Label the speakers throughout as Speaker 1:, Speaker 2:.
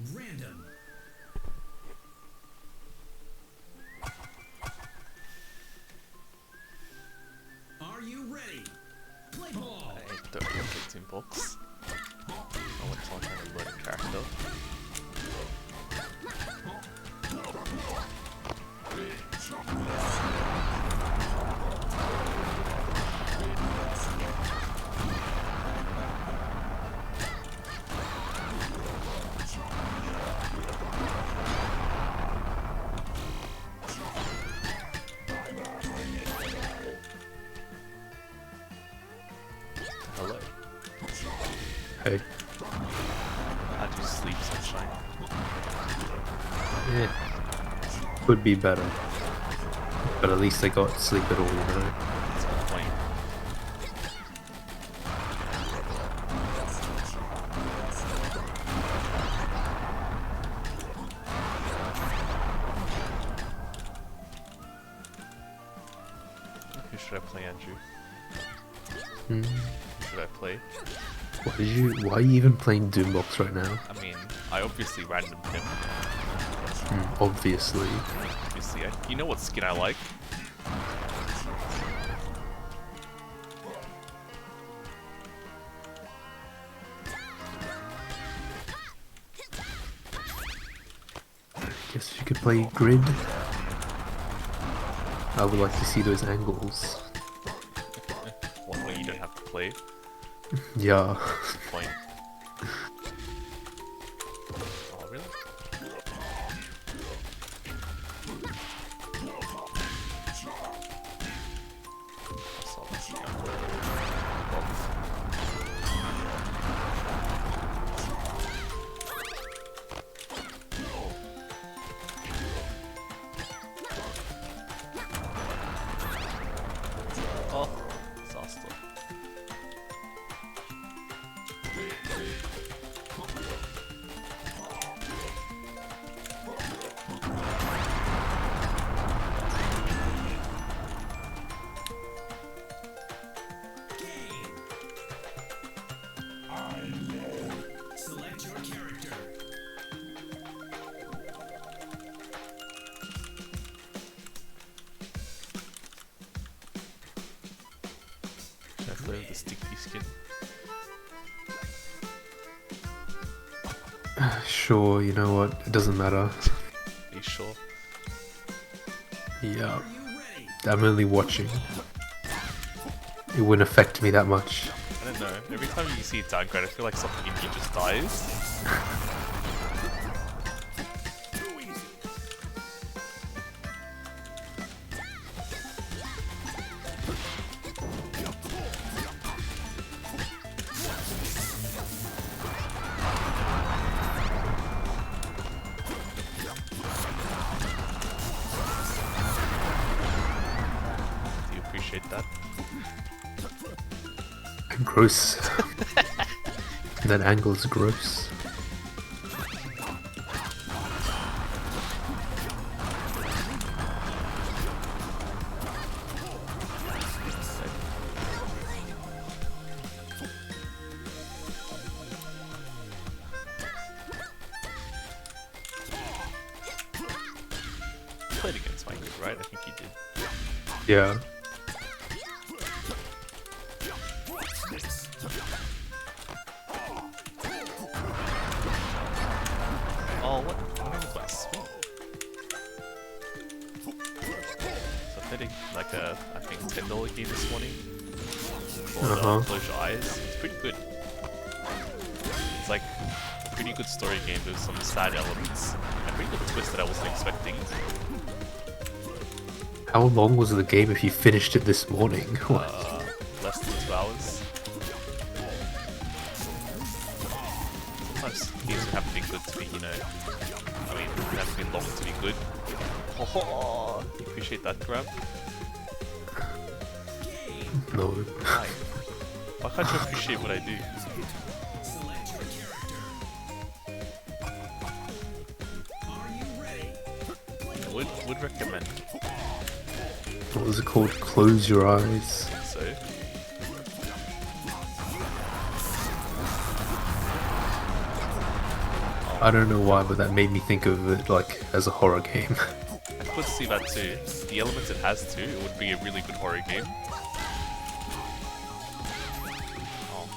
Speaker 1: Random. Are you ready? Play ball.
Speaker 2: I hate 30 or 15 bucks. I want someone trying to load a character. Hello.
Speaker 3: Hey.
Speaker 2: How do you sleep, sunshine?
Speaker 3: Yeah. Could be better. But at least I got sleep at all, you know?
Speaker 2: That's my point. Who should I play, Andrew?
Speaker 3: Hmm.
Speaker 2: Who should I play?
Speaker 3: Why are you even playing Doombox right now?
Speaker 2: I mean, I obviously randomed him.
Speaker 3: Obviously.
Speaker 2: Obviously, you know what skin I like?
Speaker 3: Guess you could play Grid. I would like to see those angles.
Speaker 2: One way you don't have to play.
Speaker 3: Yeah.
Speaker 2: Point. Oh, really? So, oh, disaster.
Speaker 1: Game. Select your character.
Speaker 2: Should I play with the sticky skin?
Speaker 3: Sure, you know what? It doesn't matter.
Speaker 2: Are you sure?
Speaker 3: Yeah.
Speaker 1: Are you ready?
Speaker 3: I'm only watching. It wouldn't affect me that much.
Speaker 2: I don't know. Every time you see a downgrade, I feel like something in you just dies.
Speaker 1: Too easy.
Speaker 2: Do you appreciate that?
Speaker 3: Gross. That angle is gross.
Speaker 2: You played against my group, right? I think you did.
Speaker 3: Yeah.
Speaker 2: Oh, what was my spin? So I played like a, I think, $10 game this morning. Called Close Your Eyes. It's pretty good. It's like a pretty good story game with some sad elements. A pretty good twist that I wasn't expecting.
Speaker 3: How long was the game if you finished it this morning?
Speaker 2: Less than 2 hours. Sometimes games have to be good to be, you know, I mean, they have to be long to be good. Oh, you appreciate that grab?
Speaker 3: No.
Speaker 2: Why? Why can't you appreciate what I do?
Speaker 1: Select your character. Are you ready?
Speaker 2: I would recommend.
Speaker 3: What was it called? Close Your Eyes.
Speaker 2: So, oh
Speaker 3: I don't know why, but that made me think of it like as a horror game.
Speaker 2: I could see that too. The elements it has too, it would be a really good horror game. Oh,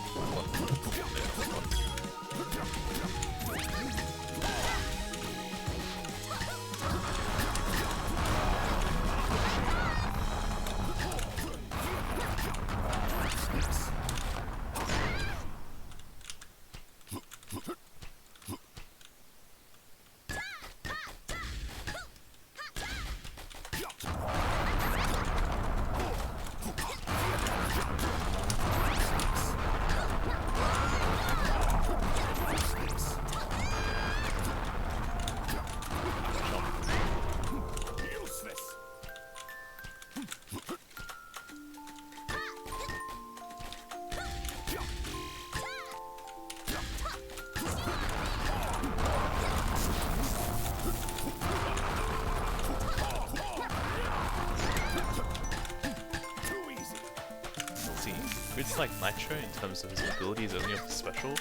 Speaker 2: Grid's like Nitro in terms of his abilities only off the special.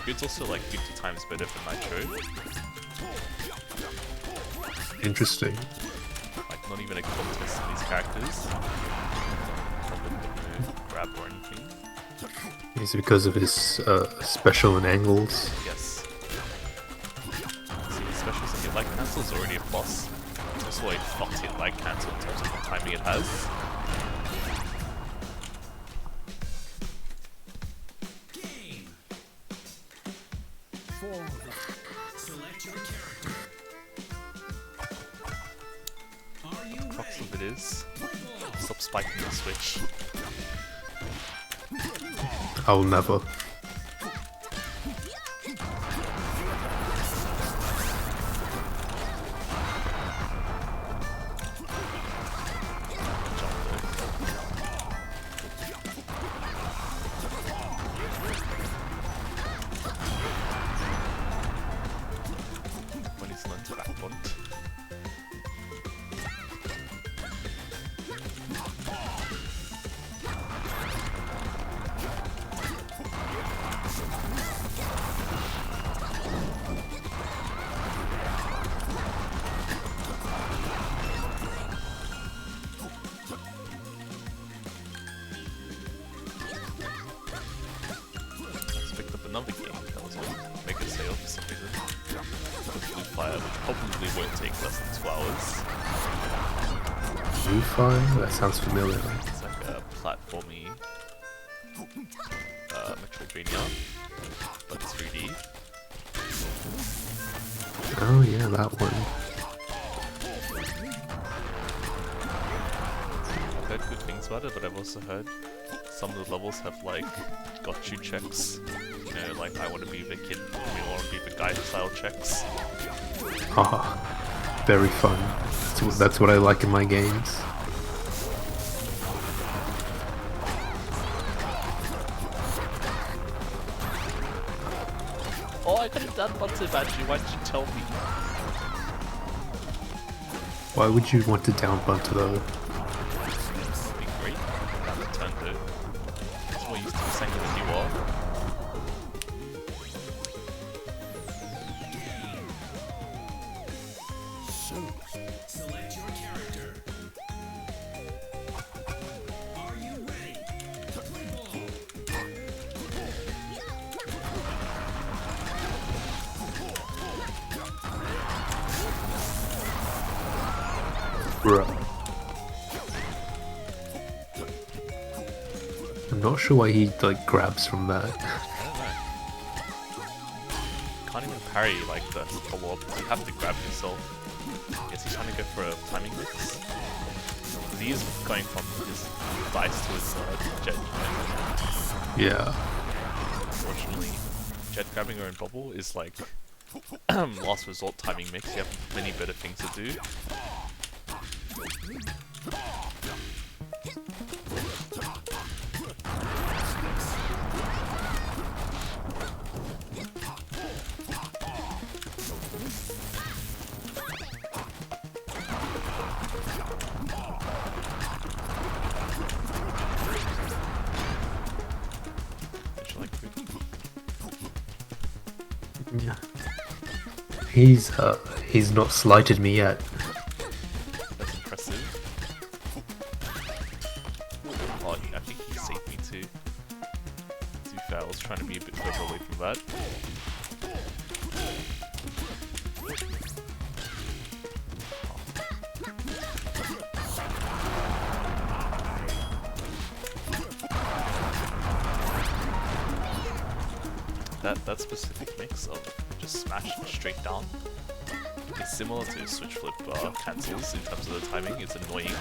Speaker 2: Grid's also like 50 times better than Nitro.
Speaker 3: Interesting.
Speaker 2: Like not even a contest in these characters. No grab or anything.
Speaker 3: Is it because of his special and angles?
Speaker 2: Yes. See, his specials and hit lag cancel is already a plus. It's also a fucked hit lag cancel in terms of the timing it has.
Speaker 1: Select your character. Are you
Speaker 2: Crux
Speaker 1: ready?
Speaker 2: of it is,
Speaker 1: Play ball.
Speaker 2: stop spiking the switch.
Speaker 3: I'll never.
Speaker 2: When he's learned to back bond. Let's pick up another game that was on Mega Sale for some reason. With Blue Fire, which probably won't take less than 2 hours.
Speaker 3: Blue Fire? That sounds familiar.
Speaker 2: It's like a platformy Metroidvania, but 3D.
Speaker 3: Oh yeah, that one.
Speaker 2: I've heard good things about it, but I've also heard some of the levels have like got you checks. You know, like I want to be the kid, we want to be the guy style checks.
Speaker 3: Ah, very fun. That's what I like in my games.
Speaker 2: Oh, I could have done Bunter Badger, why did you tell me?
Speaker 3: Why would you want to down Bunter though?
Speaker 2: It'd be great. That would turn though. It's more used to the same as you are.
Speaker 1: Select your character. Are you ready? Play ball.
Speaker 3: Bruh. I'm not sure why he like grabs from that.
Speaker 2: I don't know. Can't even parry like the follow up. You have to grab yourself. Guess he's trying to go for a timing mix. He is going from his dice to his jet.
Speaker 3: Yeah.
Speaker 2: Unfortunately, jet grabbing her own bubble is like last resort timing mix. You have many better things to do.
Speaker 3: Yeah. He's not slighted me yet.
Speaker 2: That's impressive. Oh, I think he saved me too. To be fair, I was trying to be a bit further away from that. That specific mix of just smash straight down is similar to switch flip cancels in terms of the timing. It's annoying.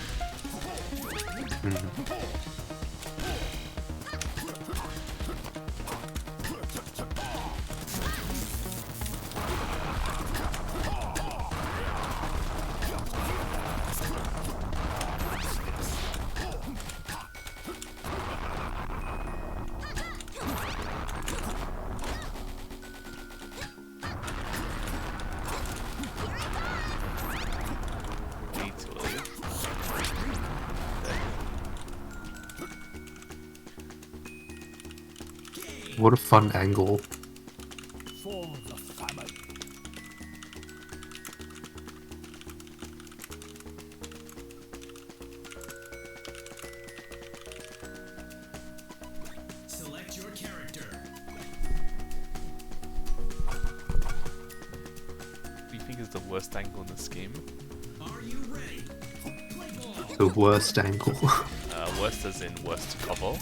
Speaker 3: What a fun angle.
Speaker 1: For the family. Select your character.
Speaker 2: What do you think is the worst angle in this game?
Speaker 1: Are you ready? Play ball.
Speaker 3: The worst angle.
Speaker 2: Worst as in worst to cover.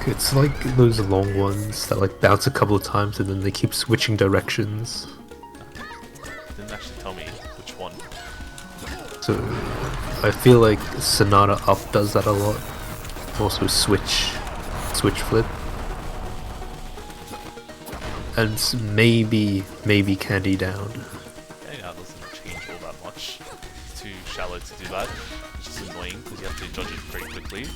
Speaker 3: It's like those long ones that like bounce a couple of times and then they keep switching directions.
Speaker 2: Didn't actually tell me which one.
Speaker 3: So I feel like Sonata Up does that a lot. Also switch flip. And maybe Candy Down.
Speaker 2: Yeah, that doesn't change all that much. It's too shallow to do that, which is annoying because you have to judge it very quickly.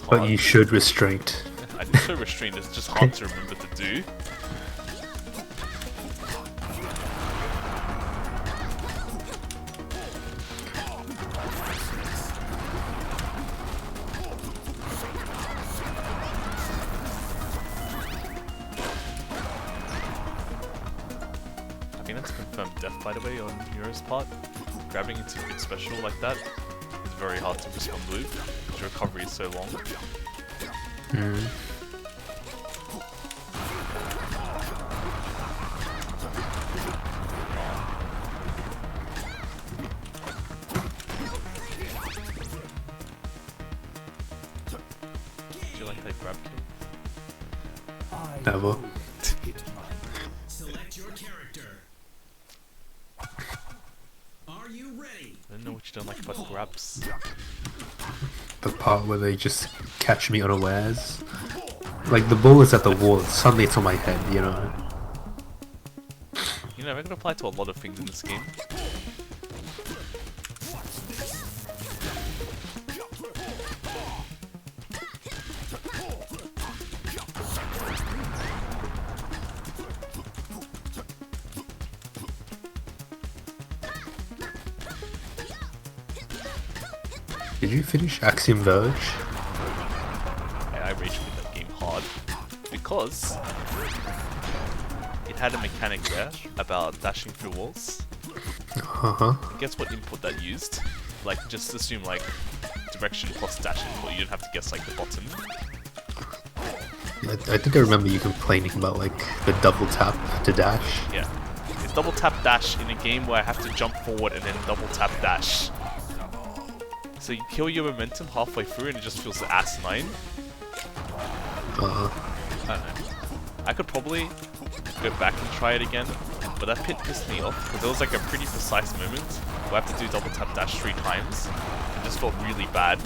Speaker 3: But you should restraint.
Speaker 2: I did show restraint, it's just hard to remember to do. I think that's confirmed death, by the way, on Nero's part. Grabbing into a big special like that is very hard to respond with, because your recovery is so long. Do you like that grab kick?
Speaker 3: Never.
Speaker 1: Select your character. Are you ready?
Speaker 2: I don't know what you don't like about grabs.
Speaker 3: The part where they just catch me unawares. Like the ball is at the wall, suddenly it's on my head, you know.
Speaker 2: You know, that can apply to a lot of things in this game.
Speaker 3: Did you finish Axiom Verge?
Speaker 2: I rage quit that game hard because it had a mechanic there about dashing through walls. And guess what input that used? Like, just assume like direction plus dash input. You didn't have to guess like the button.
Speaker 3: I think I remember you complaining about like the double tap to dash.
Speaker 2: Yeah, it's double tap dash in a game where I have to jump forward and then double tap dash. So you kill your momentum halfway through and it just feels asinine. I don't know. I could probably go back and try it again, but that pit pissed me off because there was like a pretty precise moment where I have to do double tap dash 3 times. It just felt really bad.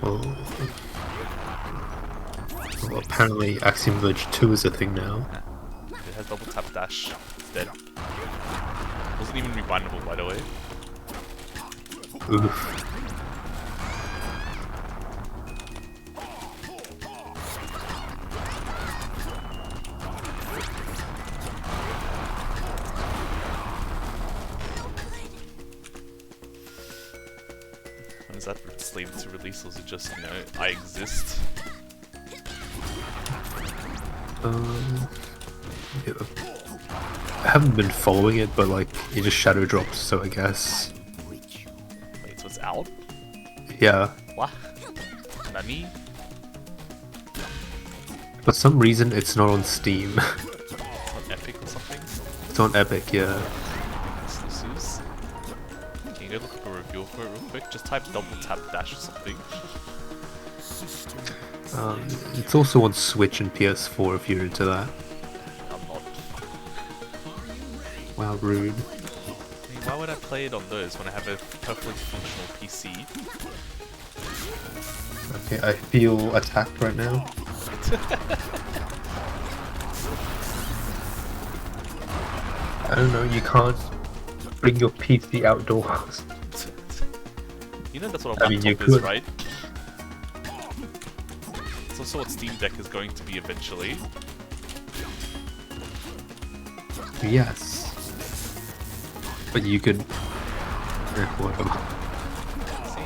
Speaker 3: Well, apparently Axiom Verge 2 is a thing now.
Speaker 2: It has double tap dash. It's dead. Wasn't even rebindable, by the way.
Speaker 3: Oof.
Speaker 2: And is that slated to release, or is it just, you know, I exist?
Speaker 3: Yeah. I haven't been following it, but like it just shadow drops, so I guess.
Speaker 2: Wait, so it's out?
Speaker 3: Yeah.
Speaker 2: What? Nani?
Speaker 3: For some reason, it's not on Steam.
Speaker 2: It's on Epic or something?
Speaker 3: It's on Epic, yeah.
Speaker 2: Exclusives? Can you go look up a review for it real quick? Just type double tap dash or something.
Speaker 3: It's also on Switch and PS4 if you're into that.
Speaker 2: I'm not.
Speaker 3: Wow, rude.
Speaker 2: I mean, why would I play it on those when I have a perfectly functional PC?
Speaker 3: Okay, I feel attacked right now. I don't know, you can't bring your PC outdoors.
Speaker 2: You know that's what a
Speaker 3: I mean, you
Speaker 2: laptop is,
Speaker 3: could.
Speaker 2: right? It's also what Steam Deck is going to be eventually.
Speaker 3: Yes. But you could... whatever.
Speaker 2: See?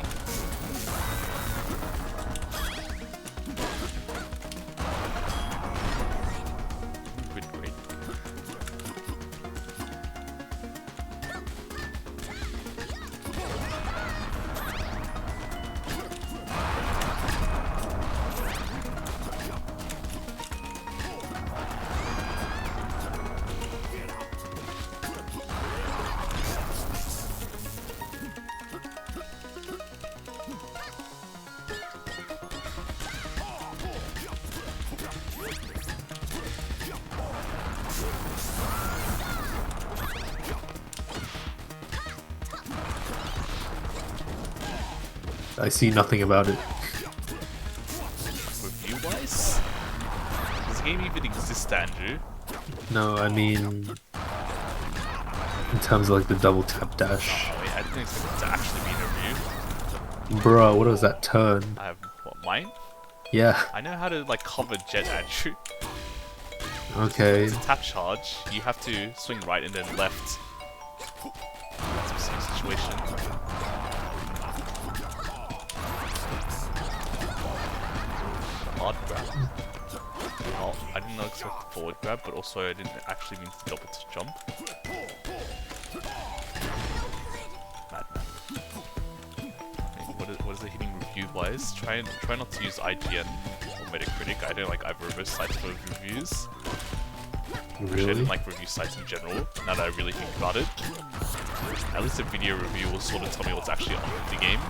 Speaker 2: Good, great.
Speaker 3: I see nothing about it.
Speaker 2: Review-wise? Does the game even exist, Andrew?
Speaker 3: No, I mean... in terms of like the double tap dash.
Speaker 2: Oh wait, I didn't expect it to actually be in a review.
Speaker 3: Bro, what was that turn?
Speaker 2: I have, what, mine?
Speaker 3: Yeah,
Speaker 2: I know how to, like, cover jet, Andrew.
Speaker 3: okay.
Speaker 2: It's a tap charge. You have to swing right and then left. That's the same situation. Hard grab. Oh, I didn't expect forward grab, but also I didn't actually mean to double to jump. Madman. What is it hitting review-wise? Try not to use IGN or Metacritic. I don't like either of those sites for reviews. Actually, I
Speaker 3: Really?
Speaker 2: didn't like review sites in general, now that I really think about it. At least a video review will sort of tell me what's actually on with the game.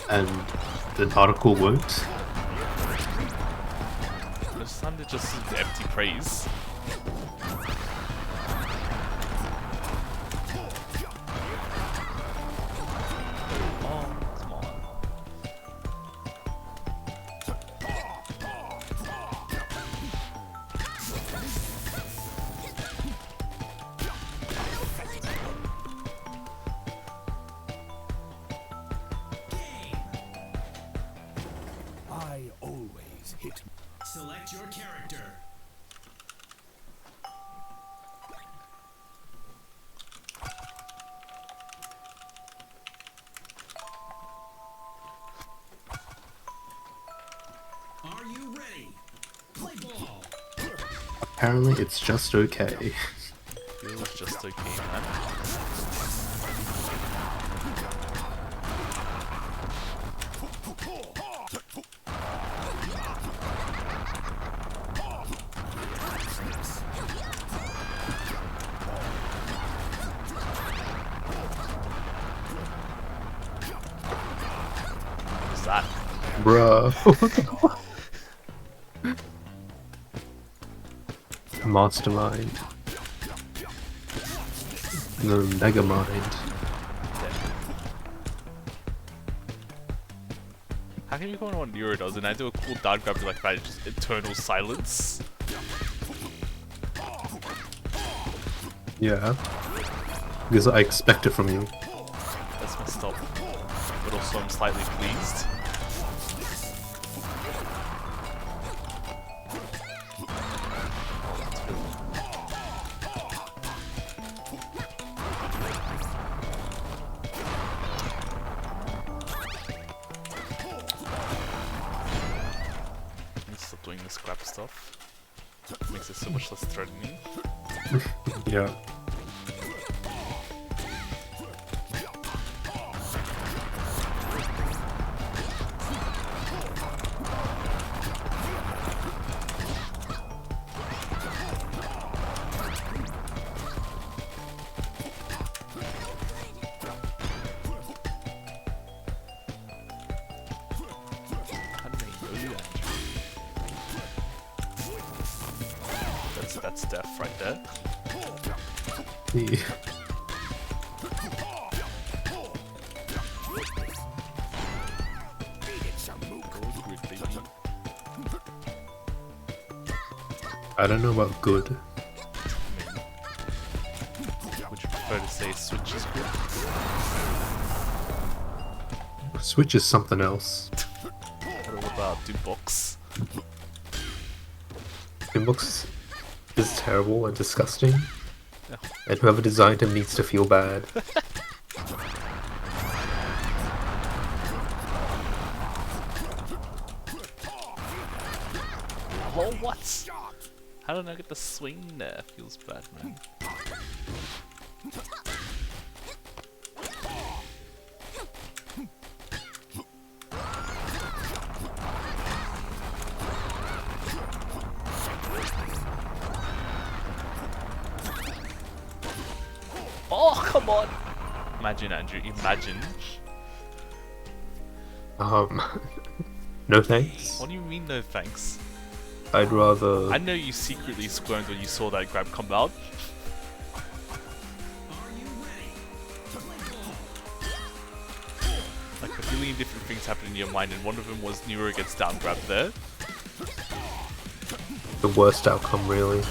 Speaker 3: And the article won't?
Speaker 2: This time it just seems empty praise. Oh, come on.
Speaker 1: I always hit. Select your character. Are you ready? Play ball.
Speaker 3: Apparently it's just okay.
Speaker 2: Feels just okay, man. What's that?
Speaker 3: Bruh. Mastermind. No, Megamind.
Speaker 2: How can you go on what Nero does and I do a cool down grab to like that just eternal silence?
Speaker 3: Yeah. Because I expect it from you.
Speaker 2: That's messed up. But also I'm slightly pleased. Stop doing this crap stuff. Makes it so much less threatening.
Speaker 3: Yeah.
Speaker 2: How do they know that? That's death right there.
Speaker 3: Yeah.
Speaker 2: Gold grid, baby.
Speaker 3: I don't know about good.
Speaker 2: Would you prefer to say Switch is good?
Speaker 3: Switch is something else.
Speaker 2: What about Doombox?
Speaker 3: Inbox is terrible and disgusting.
Speaker 2: Yeah.
Speaker 3: And whoever designed him needs to feel bad.
Speaker 2: Oh, what? How did I get the swing there? Feels bad, man. Oh, come on! Imagine, Andrew, imagine.
Speaker 3: No thanks.
Speaker 2: What do you mean, no thanks?
Speaker 3: I'd rather...
Speaker 2: I know you secretly squirmed when you saw that grab come out.
Speaker 1: Are you ready? Play ball.
Speaker 2: Like a million different things happened in your mind, and one of them was Nero gets down grabbed there.
Speaker 3: the worst outcome, really.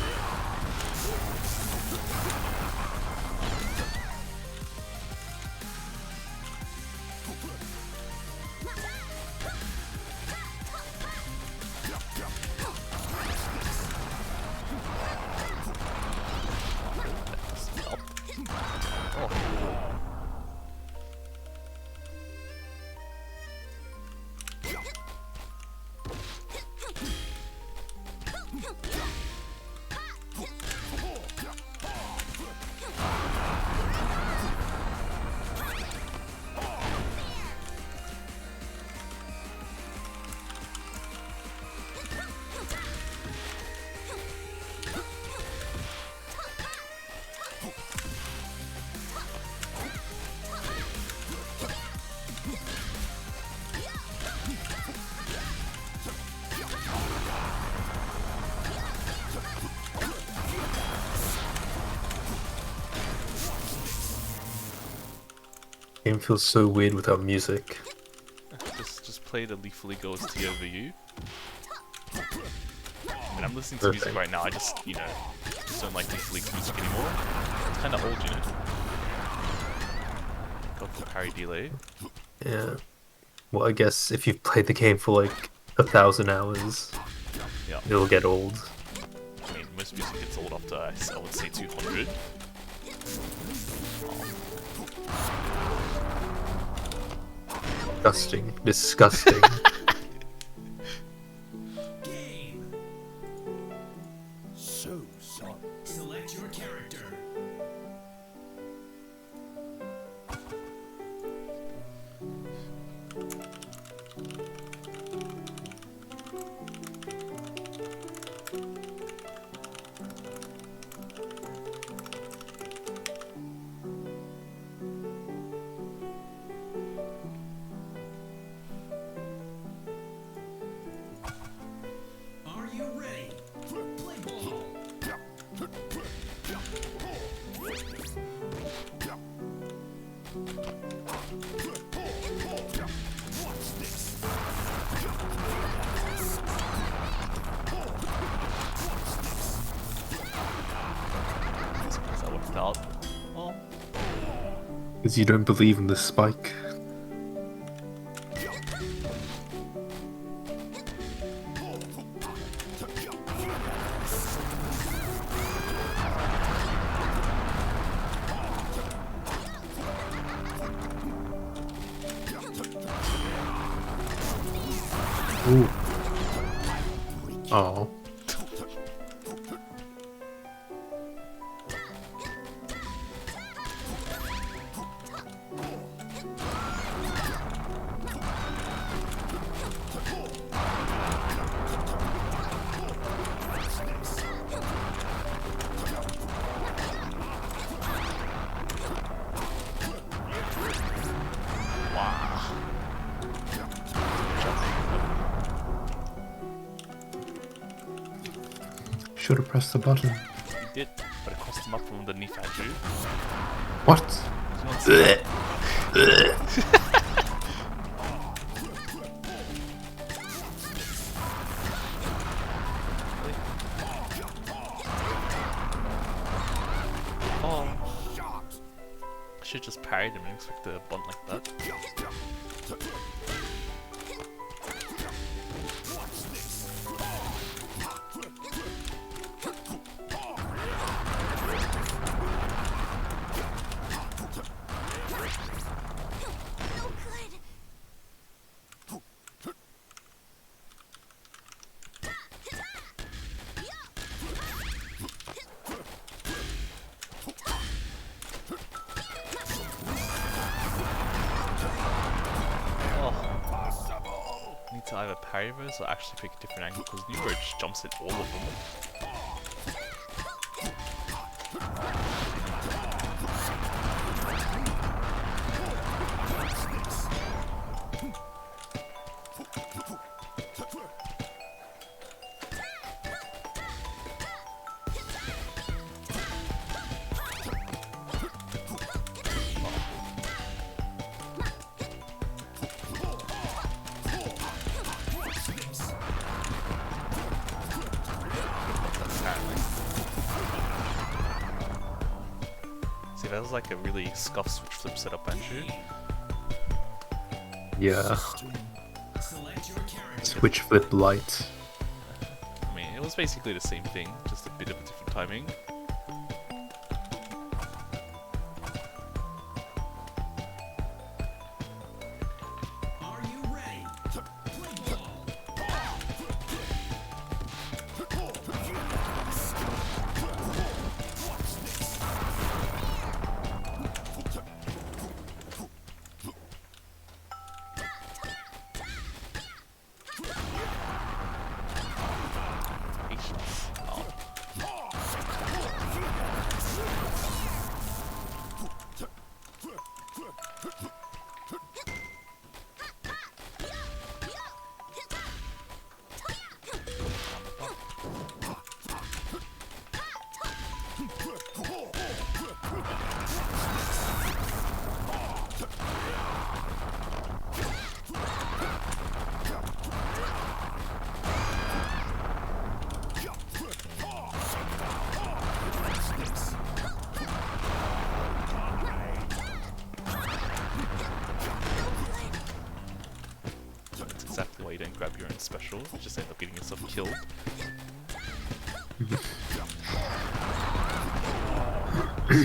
Speaker 3: Game feels so weird without music.
Speaker 2: Just play the Lethally Goes T over you. I mean, I'm listening to music right now, I just, you know, just don't like Lethally music anymore. It's kinda old, you know. Go for parry delay.
Speaker 3: Yeah. Well, I guess if you've played the game for like 1,000 hours,
Speaker 2: Yeah.
Speaker 3: it'll get old.
Speaker 2: I mean, most music gets old after, I would say, 200.
Speaker 3: Disgusting. Disgusting.
Speaker 1: Game.
Speaker 4: So sorry.
Speaker 1: Select your character. Are you ready? Play ball.
Speaker 2: Is that what missed out. Well,
Speaker 3: Because you don't believe in the spike. Ooh. Oh. Should have pressed the button.
Speaker 2: He did, but it cost him up from underneath Andrew.
Speaker 3: What?
Speaker 2: You want to see that? Oh. I should just parried him and expect a bunt like that. Need to either parry those or actually pick a different angle because Nero just jumps at all of them. See, that was like a really scuff switch flip setup, Andrew.
Speaker 3: Yeah.
Speaker 1: Select your character.
Speaker 3: Switch flip light.
Speaker 2: I mean, it was basically the same thing, just a bit of a different timing.
Speaker 1: Are you ready? Play ball.
Speaker 2: Patience. Oh. That's exactly why you don't grab your own special, you just end up getting yourself killed. Too late.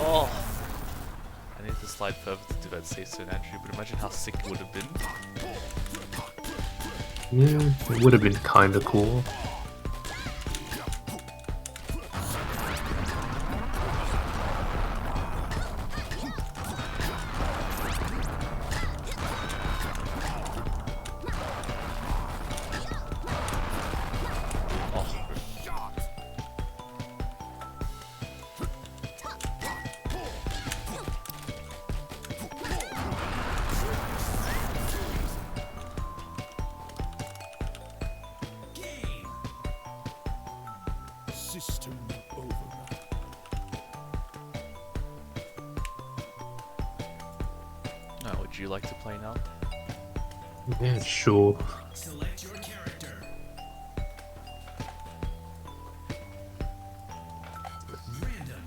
Speaker 2: Oh! I need to slide further to do that safe zone, Andrew, but imagine how sick it would have been.
Speaker 3: Yeah, it would have been kinda cool.
Speaker 2: Oh.
Speaker 1: System override.
Speaker 2: Now, would you like to play now?
Speaker 3: Yeah, sure.
Speaker 1: Select your character. Random.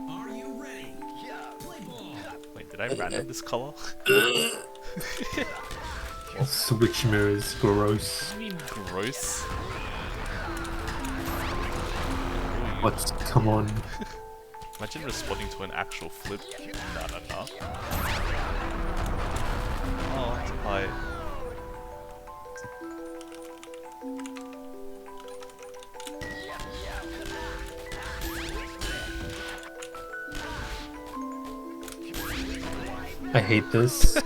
Speaker 1: Are you ready? Play ball.
Speaker 2: Wait, did I random this color?
Speaker 3: Switch mirrors, gross.
Speaker 2: I mean, gross.
Speaker 3: What's come on?
Speaker 2: Imagine responding to an actual flip. Nah, nah, nah. Oh, hi.
Speaker 3: I hate this.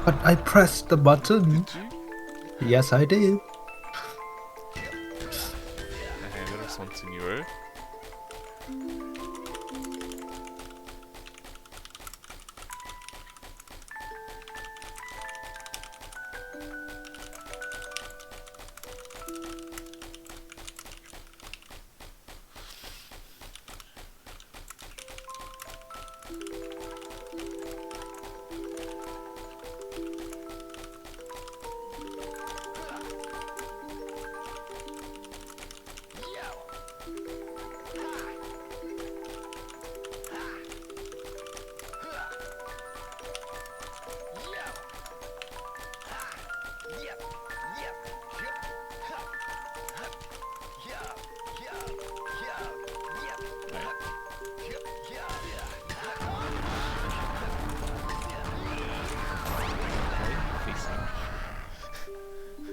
Speaker 3: But I pressed the button.
Speaker 2: Did you?
Speaker 3: Yes, I did.
Speaker 2: Okay, I'm gonna respond to Nero.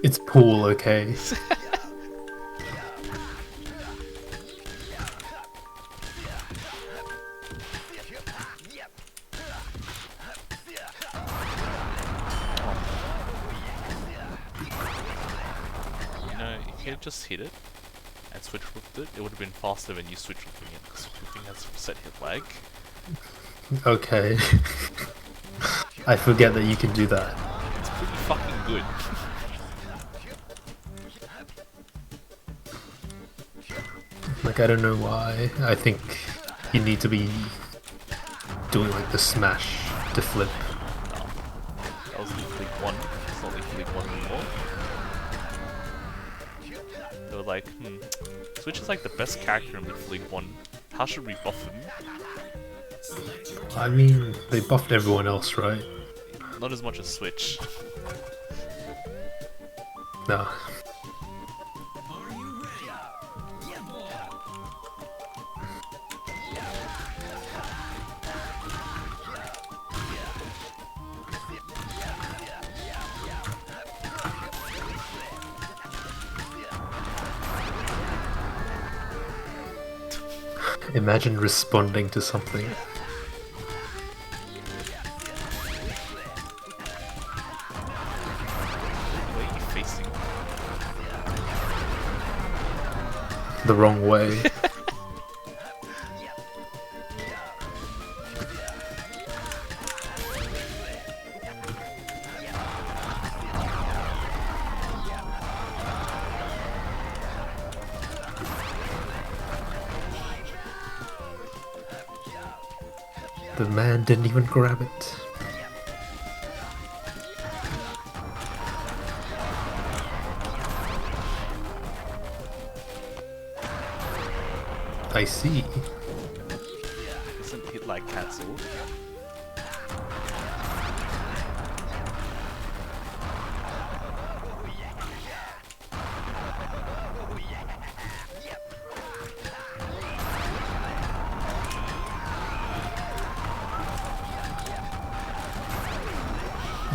Speaker 3: It's pool, okay?
Speaker 2: You know, if you had just hit it and switch flipped it, it would have been faster than you switch flipping it, because flipping has set hit lag.
Speaker 3: Okay. I forget that you can do that.
Speaker 2: It's pretty fucking good.
Speaker 3: Like, I don't know why. I think you need to be doing like the smash to flip.
Speaker 2: No. That was League League 1. It's not League League 1 anymore. They were like, Switch is like the best character in League League 1. How should we buff him?
Speaker 3: I mean, they buffed everyone else, right?
Speaker 2: Not as much as Switch.
Speaker 3: Nah.
Speaker 1: Are you ready? Play ball.
Speaker 3: Imagine responding to something.
Speaker 2: Where are you facing?
Speaker 3: The wrong way. The man didn't even grab it. I see.
Speaker 2: Isn't hit like cancelled?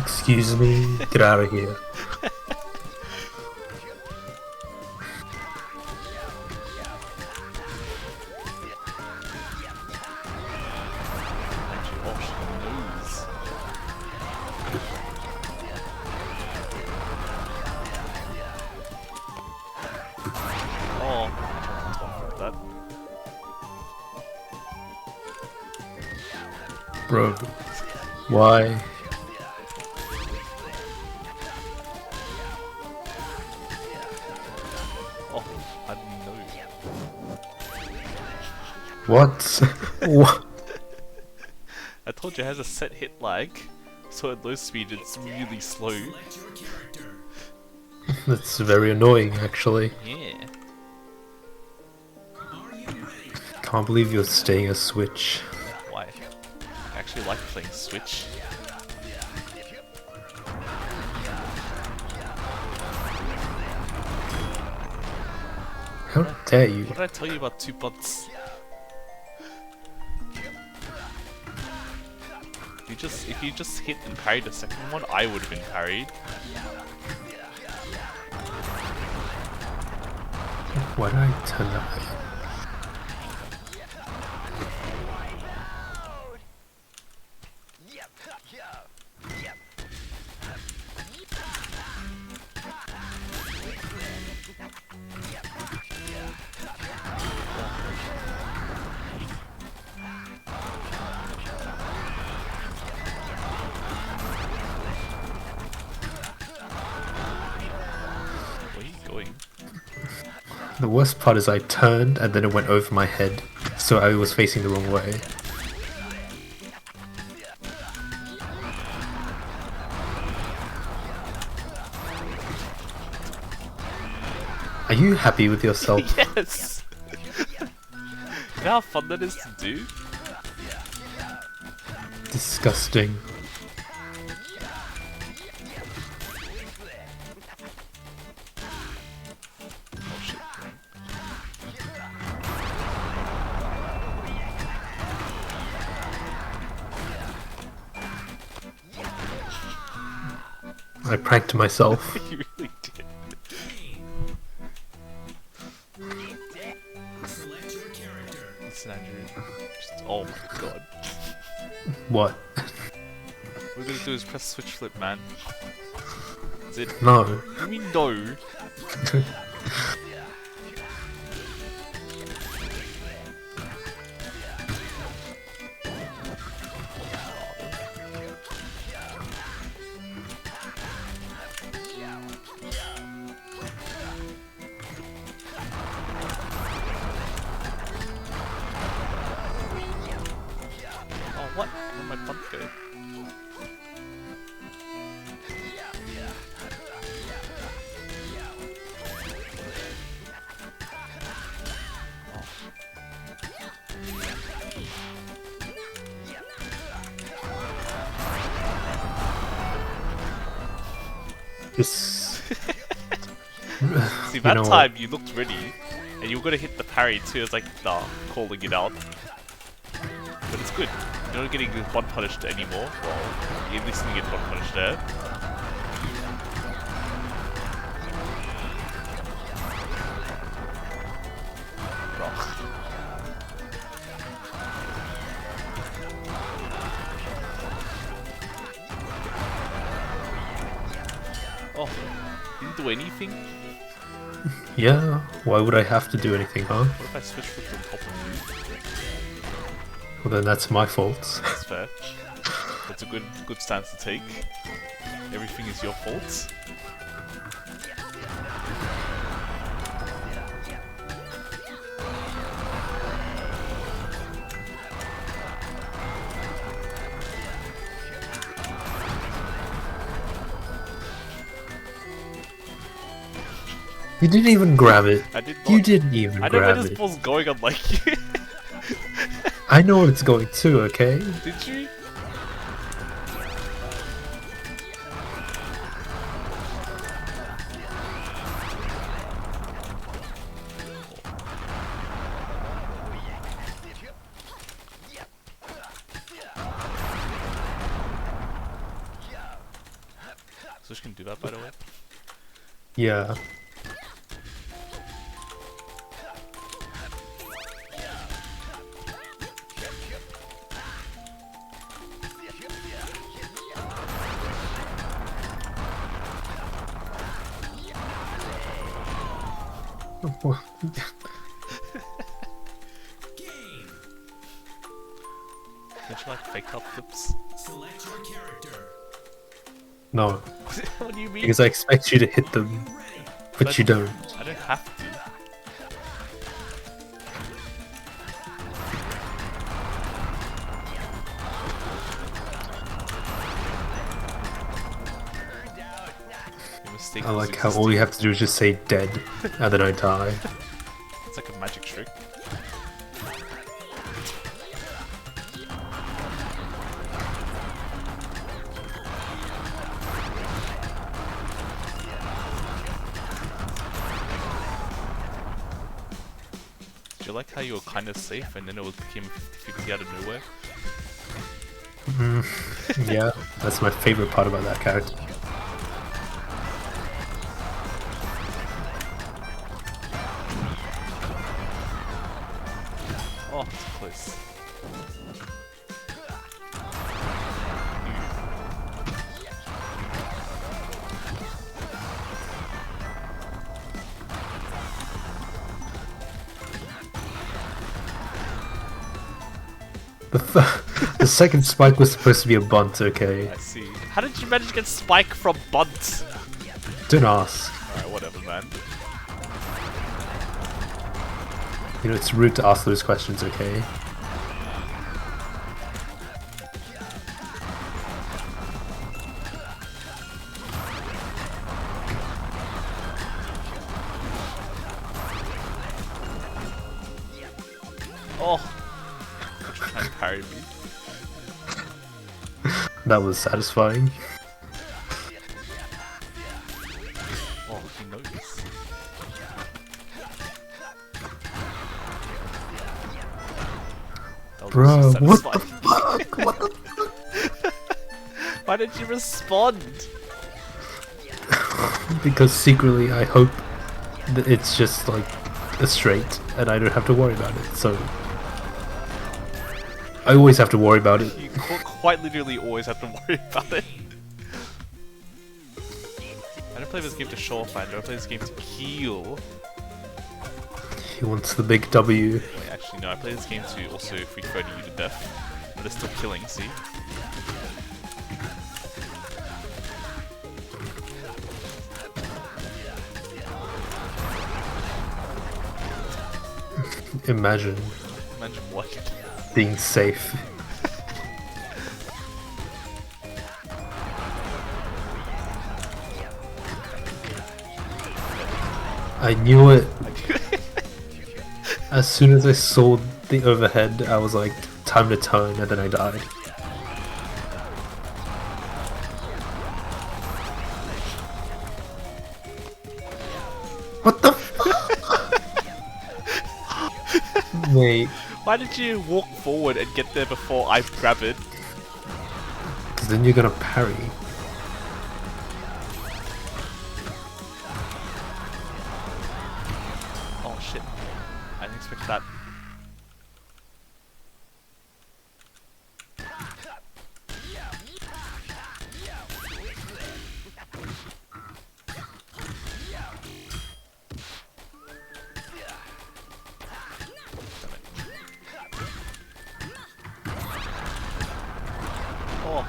Speaker 3: Excuse me, get out of here.
Speaker 2: Actually, optional moves. Oh, I jumped on top of that.
Speaker 3: Bro, why?
Speaker 2: Oh, I didn't know.
Speaker 3: What? What?
Speaker 2: I told you it has a set hit lag, so at low speed it's really slow.
Speaker 1: Select your character.
Speaker 3: That's very annoying, actually.
Speaker 2: Yeah.
Speaker 1: Are you ready?
Speaker 3: Can't believe you're staying a Switch.
Speaker 2: Why? I actually like playing Switch.
Speaker 3: How dare you?
Speaker 2: What did I tell you about 2 butts? If you just hit and parried the second one, I would have been parried.
Speaker 3: Why did I turn that way?
Speaker 2: Where are you going?
Speaker 3: The worst part is I turned and then it went over my head, so I was facing the wrong way. Are you happy with yourself?
Speaker 2: Yes! You know how fun that is to do?
Speaker 3: Disgusting.
Speaker 2: Oh shit.
Speaker 3: I pranked myself.
Speaker 2: You really did.
Speaker 1: Select your character.
Speaker 2: Listen, Andrew. Just, oh my god.
Speaker 3: What?
Speaker 2: What we're gonna do is press switch flip, man. Is it?
Speaker 3: No.
Speaker 2: What do you mean no? Oh, what? Where'd my bump go?
Speaker 3: Just...
Speaker 2: See, that time you looked ready, and you were gonna hit the parry too. I was like, nah, calling it out. But it's good. You're not getting one punished anymore. Well, at least you get one punished there. Oh, didn't do anything?
Speaker 3: Yeah, why would I have to do anything, huh?
Speaker 2: What if I switch flipped on top of you?
Speaker 3: Well then that's my fault.
Speaker 2: That's fair. That's a good stance to take. Everything is your fault.
Speaker 3: You didn't even grab it.
Speaker 2: I did
Speaker 3: You
Speaker 2: not.
Speaker 3: didn't even
Speaker 2: I know where
Speaker 3: grab
Speaker 2: this
Speaker 3: it.
Speaker 2: ball's going, unlike you.
Speaker 3: I know what it's going to, okay?
Speaker 2: Did you? Switch can do that, by the way.
Speaker 3: Yeah.
Speaker 1: Game.
Speaker 2: Don't you like fake up flips?
Speaker 1: Select your character.
Speaker 3: No,
Speaker 2: What do you mean?
Speaker 3: because I expect you to hit
Speaker 1: Are
Speaker 3: them,
Speaker 1: you ready?
Speaker 3: but you don't.
Speaker 2: I don't have to. Your mistake
Speaker 3: I
Speaker 2: was
Speaker 3: like how all you have to do is just say dead, and then I die.
Speaker 2: It's like a magic trick. Did you like how you were kind of safe and then it became 50-50 out of nowhere?
Speaker 3: Yeah, that's my favorite part about that character.
Speaker 2: Oh, it's close.
Speaker 3: The second spike was supposed to be a bunt, okay?
Speaker 2: I see. How did you manage to get Spike from bunt?
Speaker 3: Don't ask.
Speaker 2: Alright, whatever, man.
Speaker 3: You know, it's rude to ask those questions, okay?
Speaker 2: Oh! Trying to parry me.
Speaker 3: That was satisfying.
Speaker 2: Oh, he knows. That was
Speaker 3: Bro,
Speaker 2: also
Speaker 3: what the
Speaker 2: satisfying.
Speaker 3: fuck? What the
Speaker 2: Why did you respond?
Speaker 3: Because secretly I hope that it's just like a straight and I don't have to worry about it, so I always have to worry about it.
Speaker 2: You quite literally always have to worry about it. I don't play this game to show off, man. I play this game to kill.
Speaker 3: He wants the big W.
Speaker 2: Wait, actually, no, I play this game to also free throw you to death. But it's still killing, see?
Speaker 3: Imagine
Speaker 2: Imagine what?
Speaker 3: being safe. I knew it. As soon as I saw the overhead, I was like, time to turn, and then I died. What the fuck? Wait,
Speaker 2: Why did you walk forward and get there before I grab it?
Speaker 3: because then you're gonna parry.
Speaker 2: Oh shit. I didn't expect that. Oh.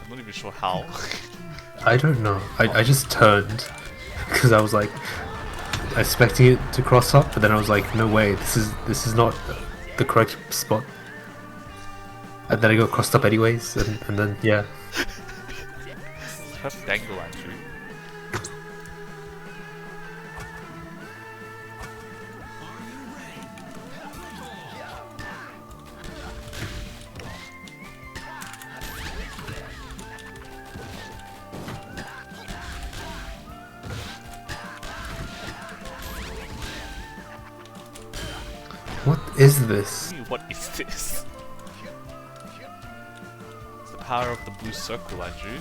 Speaker 2: I'm not even sure how.
Speaker 3: I don't know. I just turned because I was like expecting it to cross up, but then I was like, no way, this is not the correct spot. And then I got crossed up anyways, and then yeah.
Speaker 2: Have dangle, Andrew.
Speaker 3: What is this?
Speaker 2: What is this? It's the power of the blue circle, Andrew.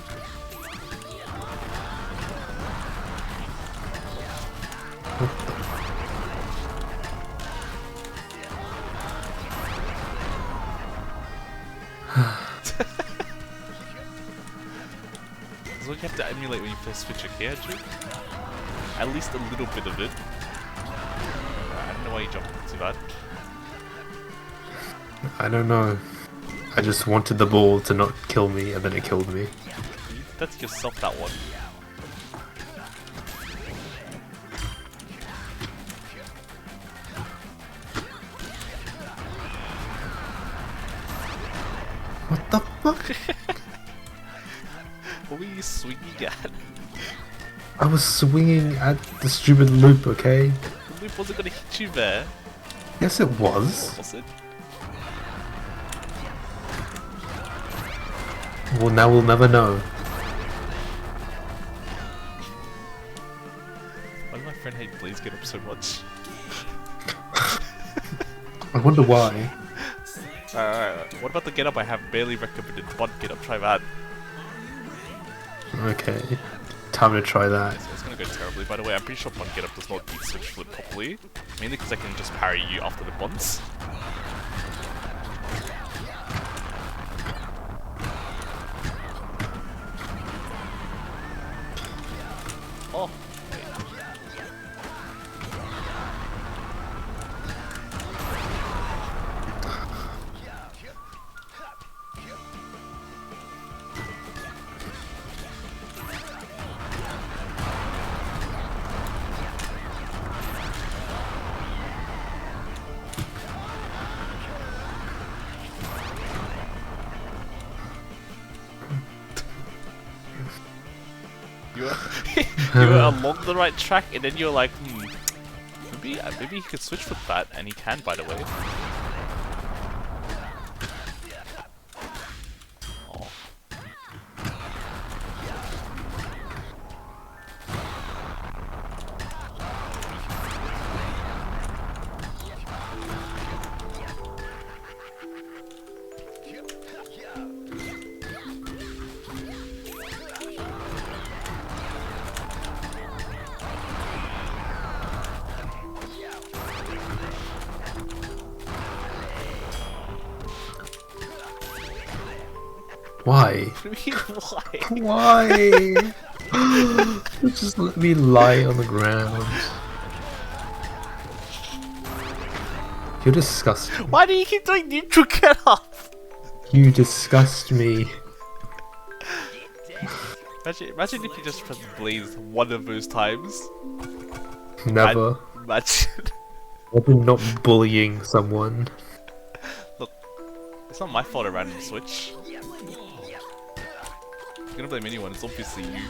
Speaker 2: This is what you have to emulate when you first switch a gear, Andrew. At least a little bit of it. I don't know why you jumped into that.
Speaker 3: I don't know. I just wanted the ball to not kill me, and then it killed me.
Speaker 2: You did to yourself, that one.
Speaker 3: What the fuck?
Speaker 2: What were you swinging at?
Speaker 3: I was swinging at the stupid loop, okay?
Speaker 2: The loop wasn't gonna hit you there.
Speaker 3: Yes, it was.
Speaker 2: Was it?
Speaker 3: Well, now we'll never know.
Speaker 2: Why does my friend hate Blaze Get Up so much?
Speaker 3: I wonder why.
Speaker 2: What about the Get Up I have barely recommended? Bot Get Up, try that.
Speaker 3: Okay, time to try that.
Speaker 2: It's gonna go terribly. By the way, I'm pretty sure Bot Get Up does not beat Switch Flip properly. Mainly because I can just parry you after the bonds. Oh, you were along the right track, and then you're like, maybe he could switch flip that, and he can, by the way. Oh.
Speaker 3: Why?
Speaker 2: What do you mean,
Speaker 3: Why? Just let me lie on the ground. You're disgusting.
Speaker 2: Why do you keep doing neutral get up?
Speaker 3: You disgust me.
Speaker 2: Imagine if you just press Blaze one of those times.
Speaker 3: Never.
Speaker 2: Imagine.
Speaker 3: I'm not bullying someone.
Speaker 2: Look, it's not my fault I random switch. If you're gonna blame anyone, it's obviously you.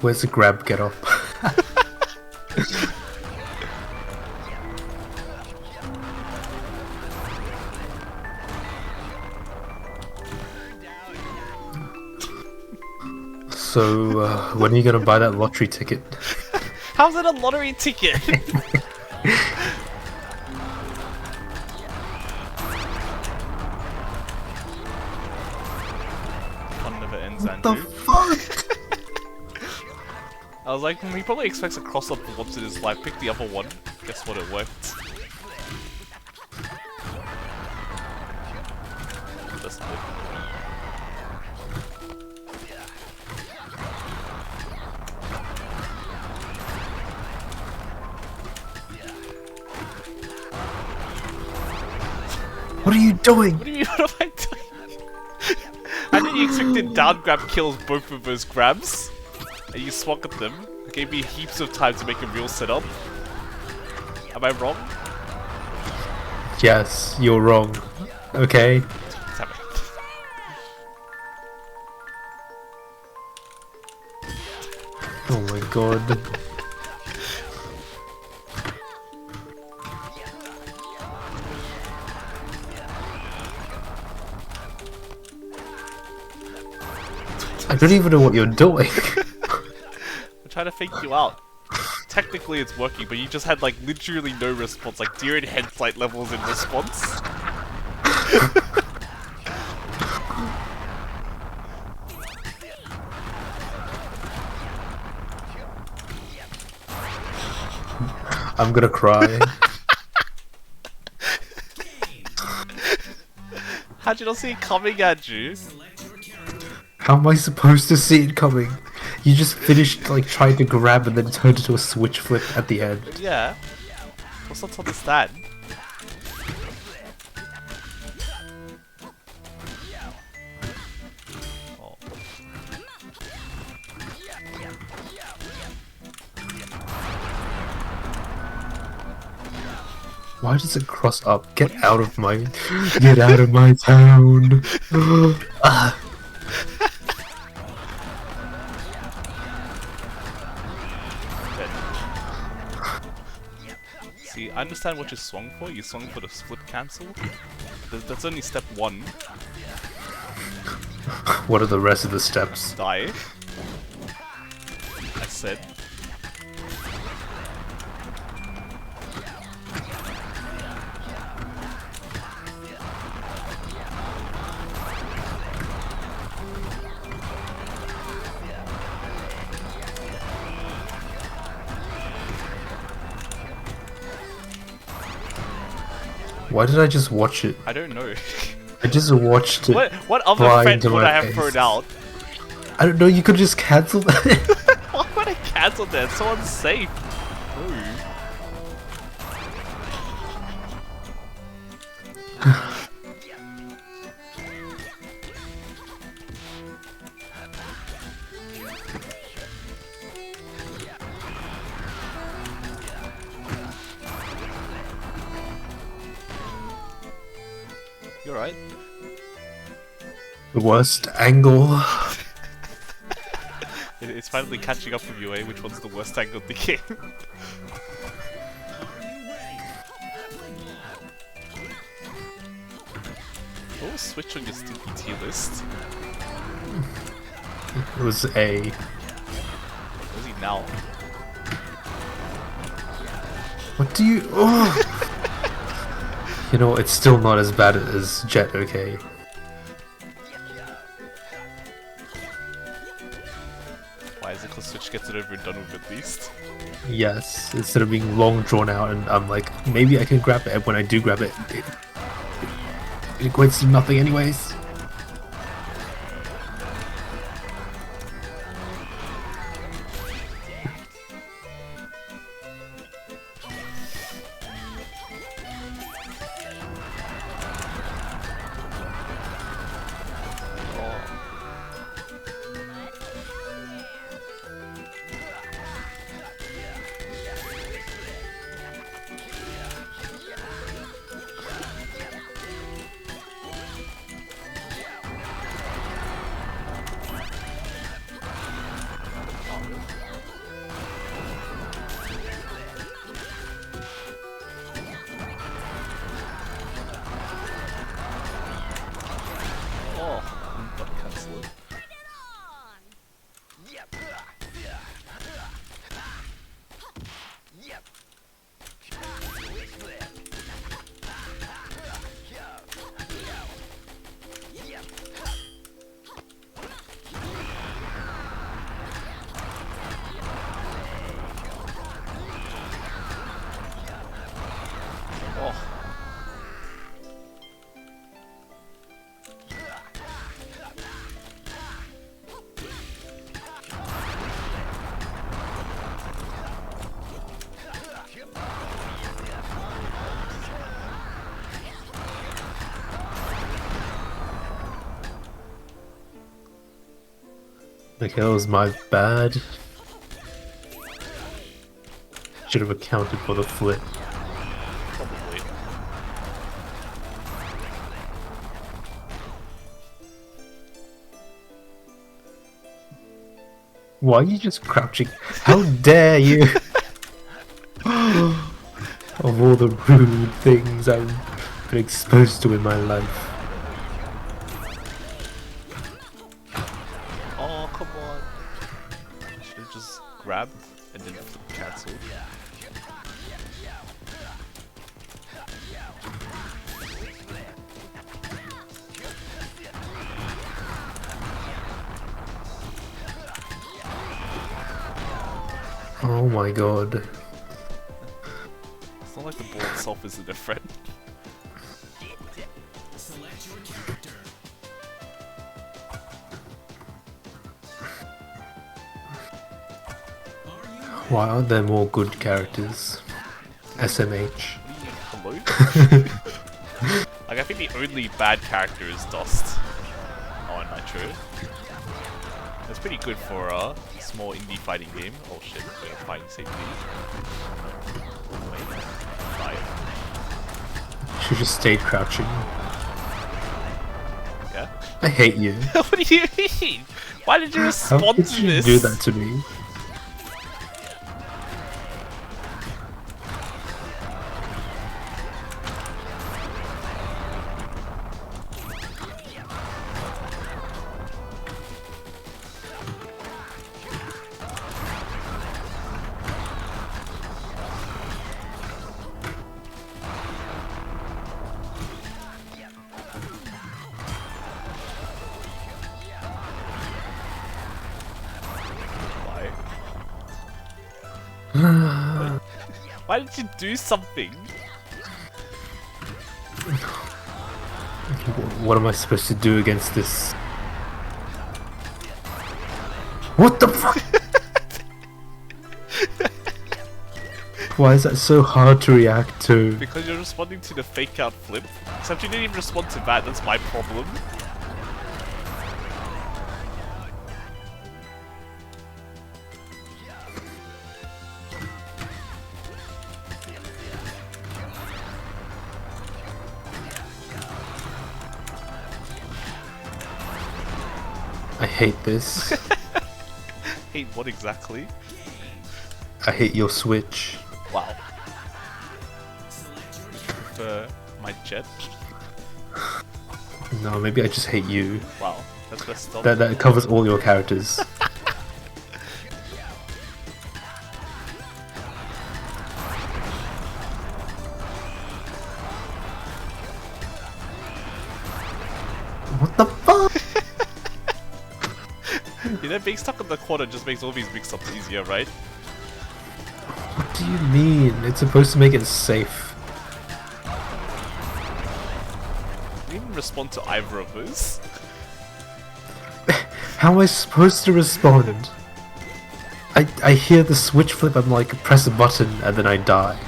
Speaker 3: Where's the grab get up? So, when are you gonna buy that lottery ticket?
Speaker 2: How's it a lottery ticket? Fun never ends,
Speaker 3: What the
Speaker 2: Andrew.
Speaker 3: fuck?
Speaker 2: I was like, he probably expects a cross up once in his life. Pick the other one. Guess what? It worked. Doesn't it?
Speaker 3: What are you doing?
Speaker 2: What do you mean, what am I doing? I didn't expect down grab kills both of those grabs. And you swung at them. It gave me heaps of time to make a real setup. Am I wrong?
Speaker 3: Yes, you're wrong. Okay.
Speaker 2: Damn it.
Speaker 3: Oh my god. I don't even know what you're doing.
Speaker 2: I'm trying to fake you out. Technically it's working, but you just had like literally no response, like deer in headlight levels in response.
Speaker 3: I'm gonna cry.
Speaker 2: How'd you not see it coming at you?
Speaker 3: How am I supposed to see it coming? You just finished like trying to grab and then turned into a switch flip at the end.
Speaker 2: Yeah. What's not to understand? Oh.
Speaker 3: Why does it cross up? Get out of my town. Ah.
Speaker 2: See, I understand what you swung for. You swung for the split cancel. That's only step 1.
Speaker 3: What are the rest of the steps?
Speaker 2: Die. I said.
Speaker 3: Why did I just watch it?
Speaker 2: I don't know.
Speaker 3: I just watched it.
Speaker 2: What other
Speaker 3: fly
Speaker 2: friend
Speaker 3: into
Speaker 2: would
Speaker 3: my
Speaker 2: I have
Speaker 3: face.
Speaker 2: thrown out?
Speaker 3: I don't know, you could just cancel that.
Speaker 2: Why would I cancel that? So unsafe. Ooh. You're right.
Speaker 3: The worst angle.
Speaker 2: It's finally catching up with you, eh? Which one's the worst angle of the game? Oh, switch on your stinky tier list.
Speaker 3: It was A.
Speaker 2: Where's he now?
Speaker 3: What do you... Oh. You know, it's still not as bad as Jet, okay?
Speaker 2: Why is it because Switch gets it over and done with at least?
Speaker 3: Yes, instead of being long drawn out and I'm like, maybe I can grab it, and when I do grab it, it equates to nothing anyways. Okay, that was my bad. Should have accounted for the flip.
Speaker 2: Probably.
Speaker 3: Why are you just crouching? How dare you! Of all the rude things I've been exposed to in my life.
Speaker 2: Oh, come on. Should have just grabbed and then cancelled.
Speaker 3: Oh my god.
Speaker 2: It's not like the ball itself isn't a friend.
Speaker 1: Select your character. Are you ready?
Speaker 3: Why aren't there more good characters? SMH.
Speaker 2: Hello? Like, I think the only bad character is Dust. Oh, and Nitro. That's pretty good for a small indie fighting game. Oh shit, we're fighting safety. Wait. Fight.
Speaker 3: Should just stayed crouching.
Speaker 2: Yeah?
Speaker 3: I hate you.
Speaker 2: What do you mean? Why did you
Speaker 3: How
Speaker 2: respond
Speaker 3: could
Speaker 2: to
Speaker 3: you
Speaker 2: this?
Speaker 3: do that to me?
Speaker 2: Why? Why did you do something?
Speaker 3: What am I supposed to do against this? What the fuck? Why is that so hard to react to?
Speaker 2: Because you're responding to the fake out flip. Except you didn't even respond to that, that's my problem.
Speaker 3: I hate this.
Speaker 2: Hate what exactly?
Speaker 3: I hate your switch.
Speaker 2: Wow. For my jet?
Speaker 3: No, maybe I just hate you.
Speaker 2: Wow, that's messed up.
Speaker 3: That covers all your characters. What the fuck?
Speaker 2: You know, being stuck in the corner just makes all these mix-ups easier, right?
Speaker 3: What do you mean? It's supposed to make it safe.
Speaker 2: You didn't respond to either of those.
Speaker 3: How am I supposed to respond? I hear the switch flip, I'm like, press a button, and then I die.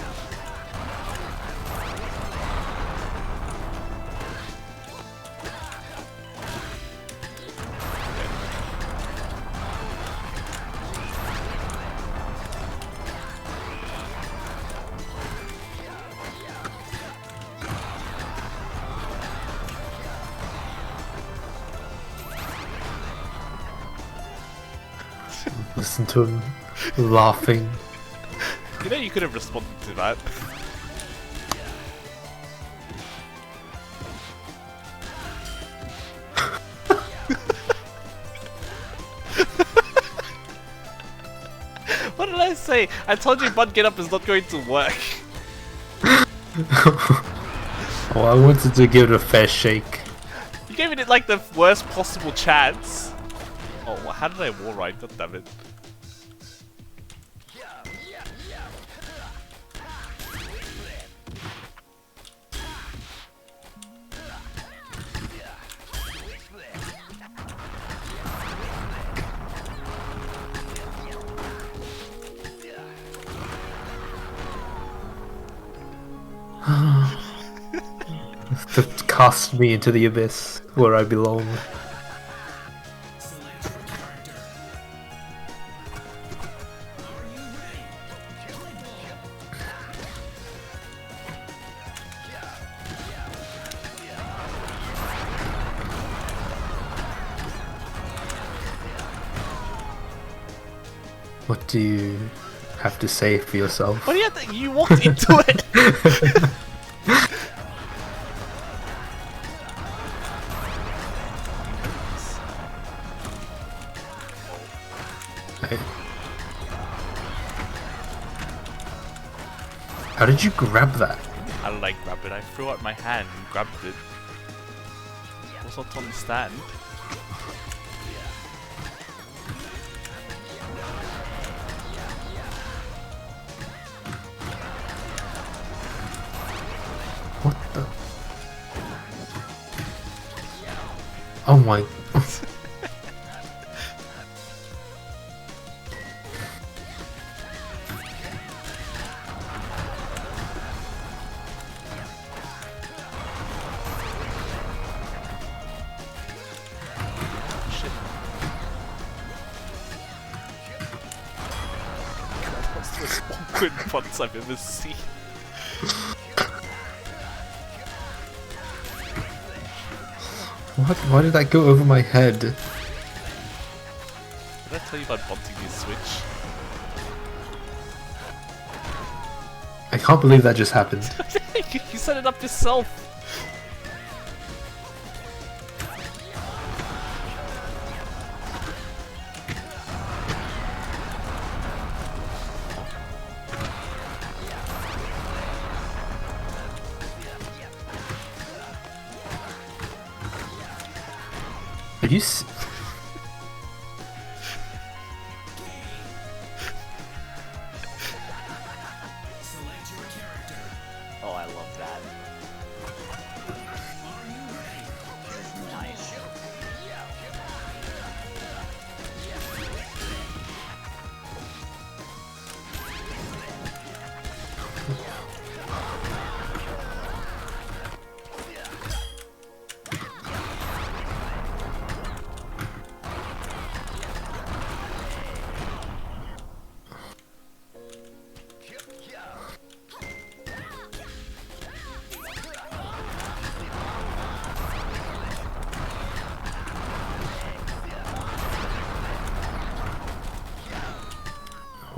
Speaker 3: Listen to him laughing.
Speaker 2: You know, you could have responded to that. What did I say? I told you Bud Get Up is not going to work.
Speaker 3: Oh, I wanted to give it a fair shake.
Speaker 2: You gave it like the worst possible chance. Oh, how did I wall ride? God damn it.
Speaker 3: To cast me into the abyss where I belong.
Speaker 1: Select your character.
Speaker 3: What do you have to say for yourself?
Speaker 2: What do you have to, you walked into it?
Speaker 3: How did you grab that?
Speaker 2: I don't like grab it. I threw out my hand and grabbed it. What's not to understand?
Speaker 3: What the? Oh my.
Speaker 2: Shit. That's the most awkward punts I've ever seen.
Speaker 3: What? Why did that go over my head?
Speaker 2: Did I tell you about bunting your Switch?
Speaker 3: I can't believe that just happened.
Speaker 2: You set it up yourself!
Speaker 3: Are you s-
Speaker 1: Select your character.
Speaker 4: Oh, I love that.
Speaker 1: Are you ready?
Speaker 4: This is nice.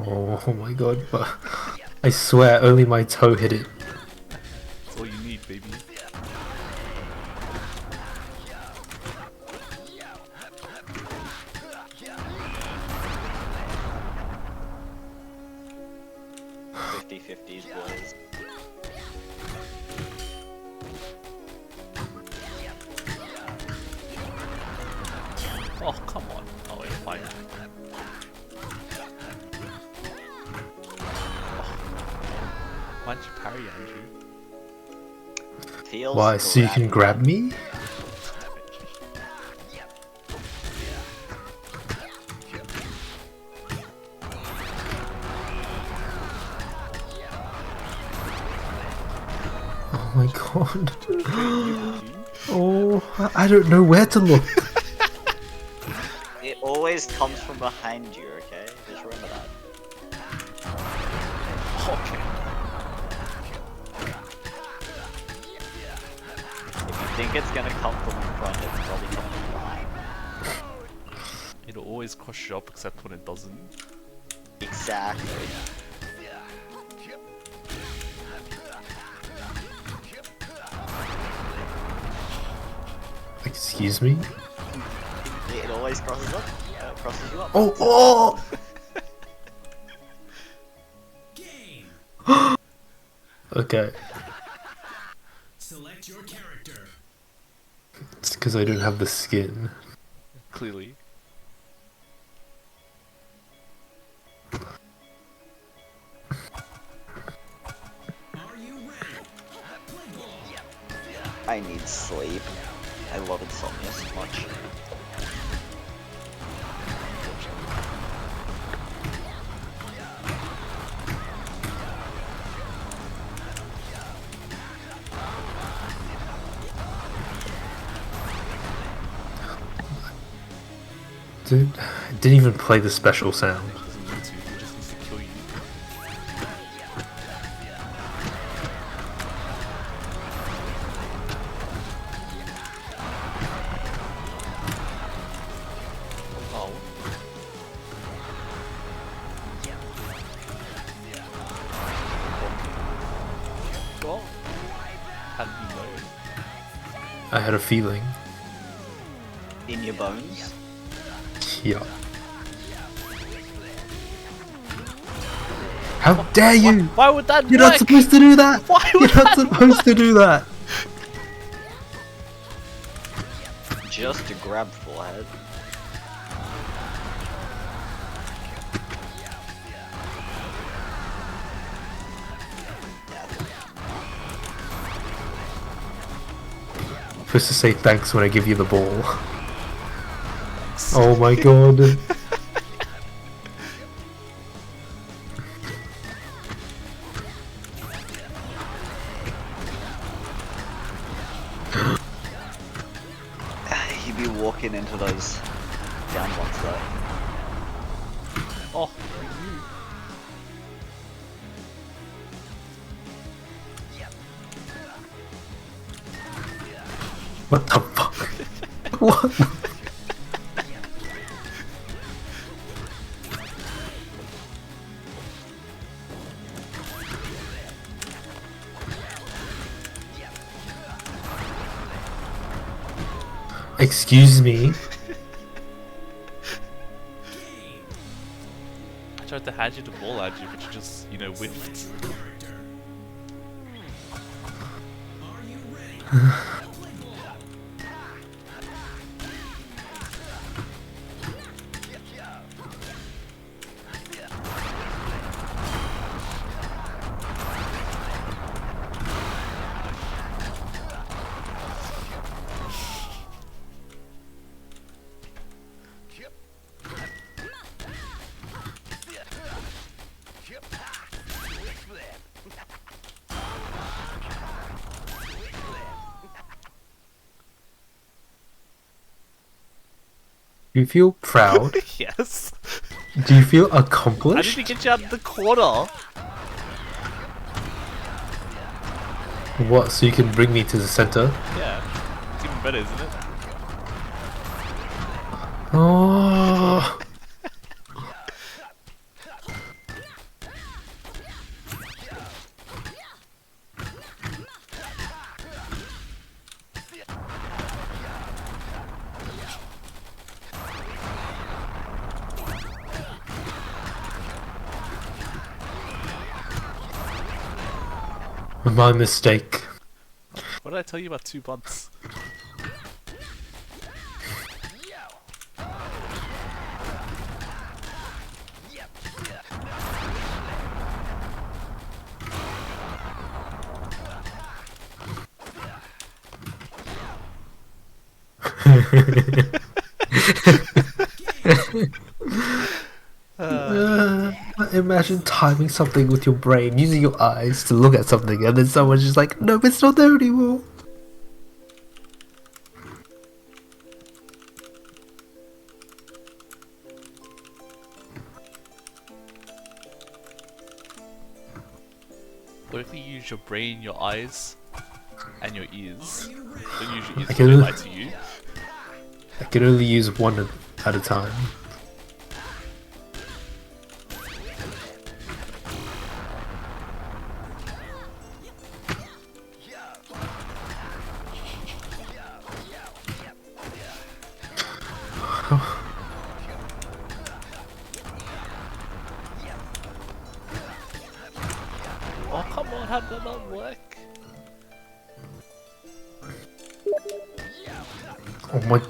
Speaker 3: Oh my god, but I swear only my toe hit it.
Speaker 2: That's all you need, baby.
Speaker 4: Fifties, boys.
Speaker 2: Oh, come on. Oh, wait, fine. Why don't you parry, Andrew?
Speaker 4: Feels
Speaker 3: Why, so you can grab me? Oh my god. Oh, I don't know where to look.
Speaker 4: It always comes from behind you, okay? Just remember that.
Speaker 2: Okay.
Speaker 4: If you think it's gonna come from in front, it's probably coming from behind.
Speaker 2: It'll always crush you up except when it doesn't.
Speaker 4: Exactly.
Speaker 3: Excuse me?
Speaker 4: It always crosses up. Crosses you up.
Speaker 3: Oh, oh!
Speaker 1: Game.
Speaker 3: Okay,
Speaker 1: Select your character.
Speaker 3: it's because I don't have the skin.
Speaker 2: Clearly.
Speaker 1: Are you ready? Play ball.
Speaker 4: I need sleep. I love insomnia so much.
Speaker 3: Dude, I didn't even play the special sound.
Speaker 2: It doesn't need to, it just needs to kill you. Oh.
Speaker 3: I had a feeling.
Speaker 4: In your bones?
Speaker 3: Yeah. How dare you!
Speaker 2: Why would that
Speaker 3: You're
Speaker 2: work?
Speaker 3: not supposed to do that!
Speaker 2: Why
Speaker 3: You're
Speaker 2: would
Speaker 3: not
Speaker 2: that
Speaker 3: supposed to do that!
Speaker 4: Just to grab forehead.
Speaker 3: Supposed to say thanks when I give you the ball. Oh my god.
Speaker 4: He'd be walking into those down ones though.
Speaker 2: Oh,
Speaker 3: What the fuck? What? Excuse me?
Speaker 2: I tried to hand you the ball at you, but you just, you know, whiffed.
Speaker 1: Character. Are you ready? Play ball.
Speaker 3: Do you feel proud?
Speaker 2: Yes.
Speaker 3: Do you feel
Speaker 2: I
Speaker 3: accomplished?
Speaker 2: didn't get you out of the corner.
Speaker 3: What, so you can bring me to the center?
Speaker 2: Yeah. It's even better, isn't it?
Speaker 3: Oh. My mistake.
Speaker 2: What did I tell you about 2 months?
Speaker 3: Imagine timing something with your brain, using your eyes to look at something, and then someone's just like, no, it's not there anymore.
Speaker 2: What if you use your brain, your eyes, and your ears? Don't use your ears
Speaker 3: I
Speaker 2: to
Speaker 3: can-
Speaker 2: lie to you.
Speaker 3: I can only use one at a time.
Speaker 2: Oh, come on, how did that not work?
Speaker 3: Oh my...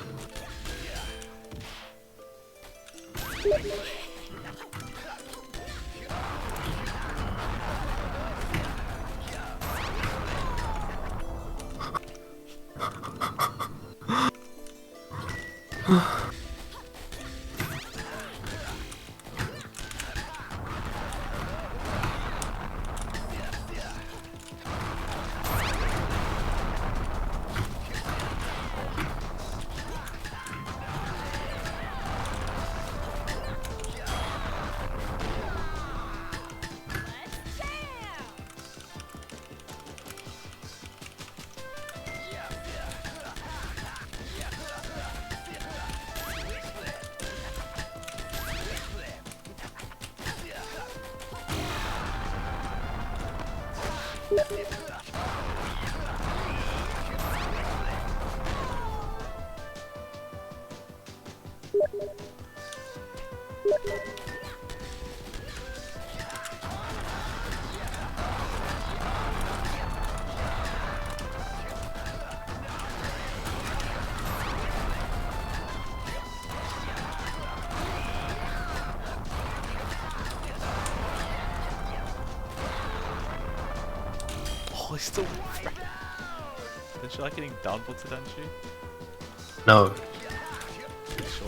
Speaker 2: he's still. Don't you like getting down tilted, don't you?
Speaker 3: No.
Speaker 2: Pretty sure.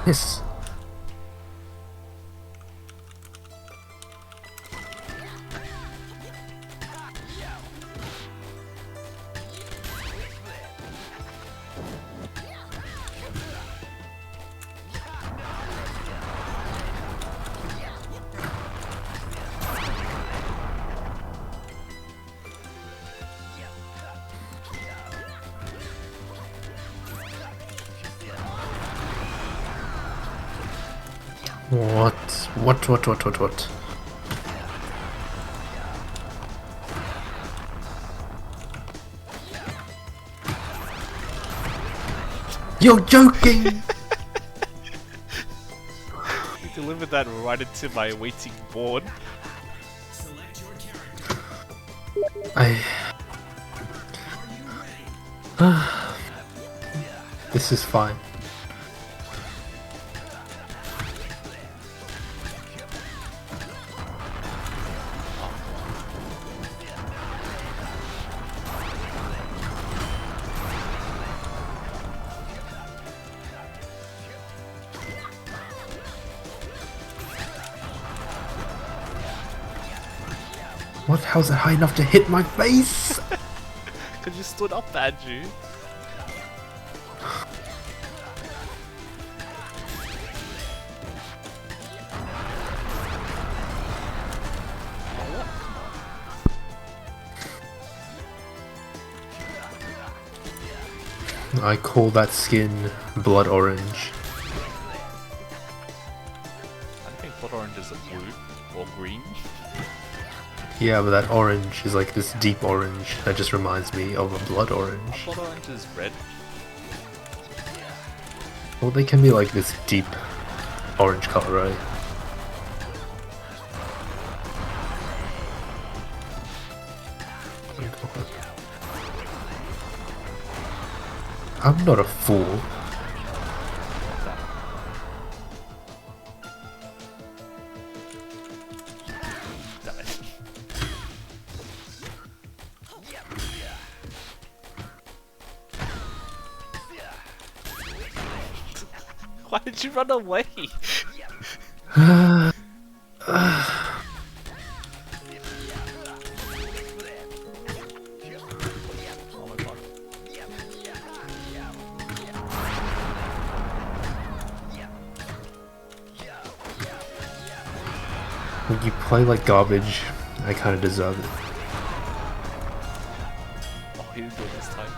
Speaker 3: Yes. What? What? You're joking!
Speaker 2: You delivered that right into my waiting board.
Speaker 1: Select your character.
Speaker 3: I...
Speaker 1: Are you ready?
Speaker 3: This is fine. What? How's it high enough to hit my face?
Speaker 2: Cause you stood up, Andrew.
Speaker 3: I call that skin blood orange.
Speaker 2: I think blood orange is a blue or green.
Speaker 3: Yeah, but that orange is like this deep orange that just reminds me of a blood orange.
Speaker 2: Blood orange is red.
Speaker 3: Well, they can be like this deep orange color, right? I'm not a fool.
Speaker 2: Damn it. Why did you run away? Oh my god.
Speaker 3: When you play like garbage, I kind of deserve it.
Speaker 2: Oh, he didn't do it this time.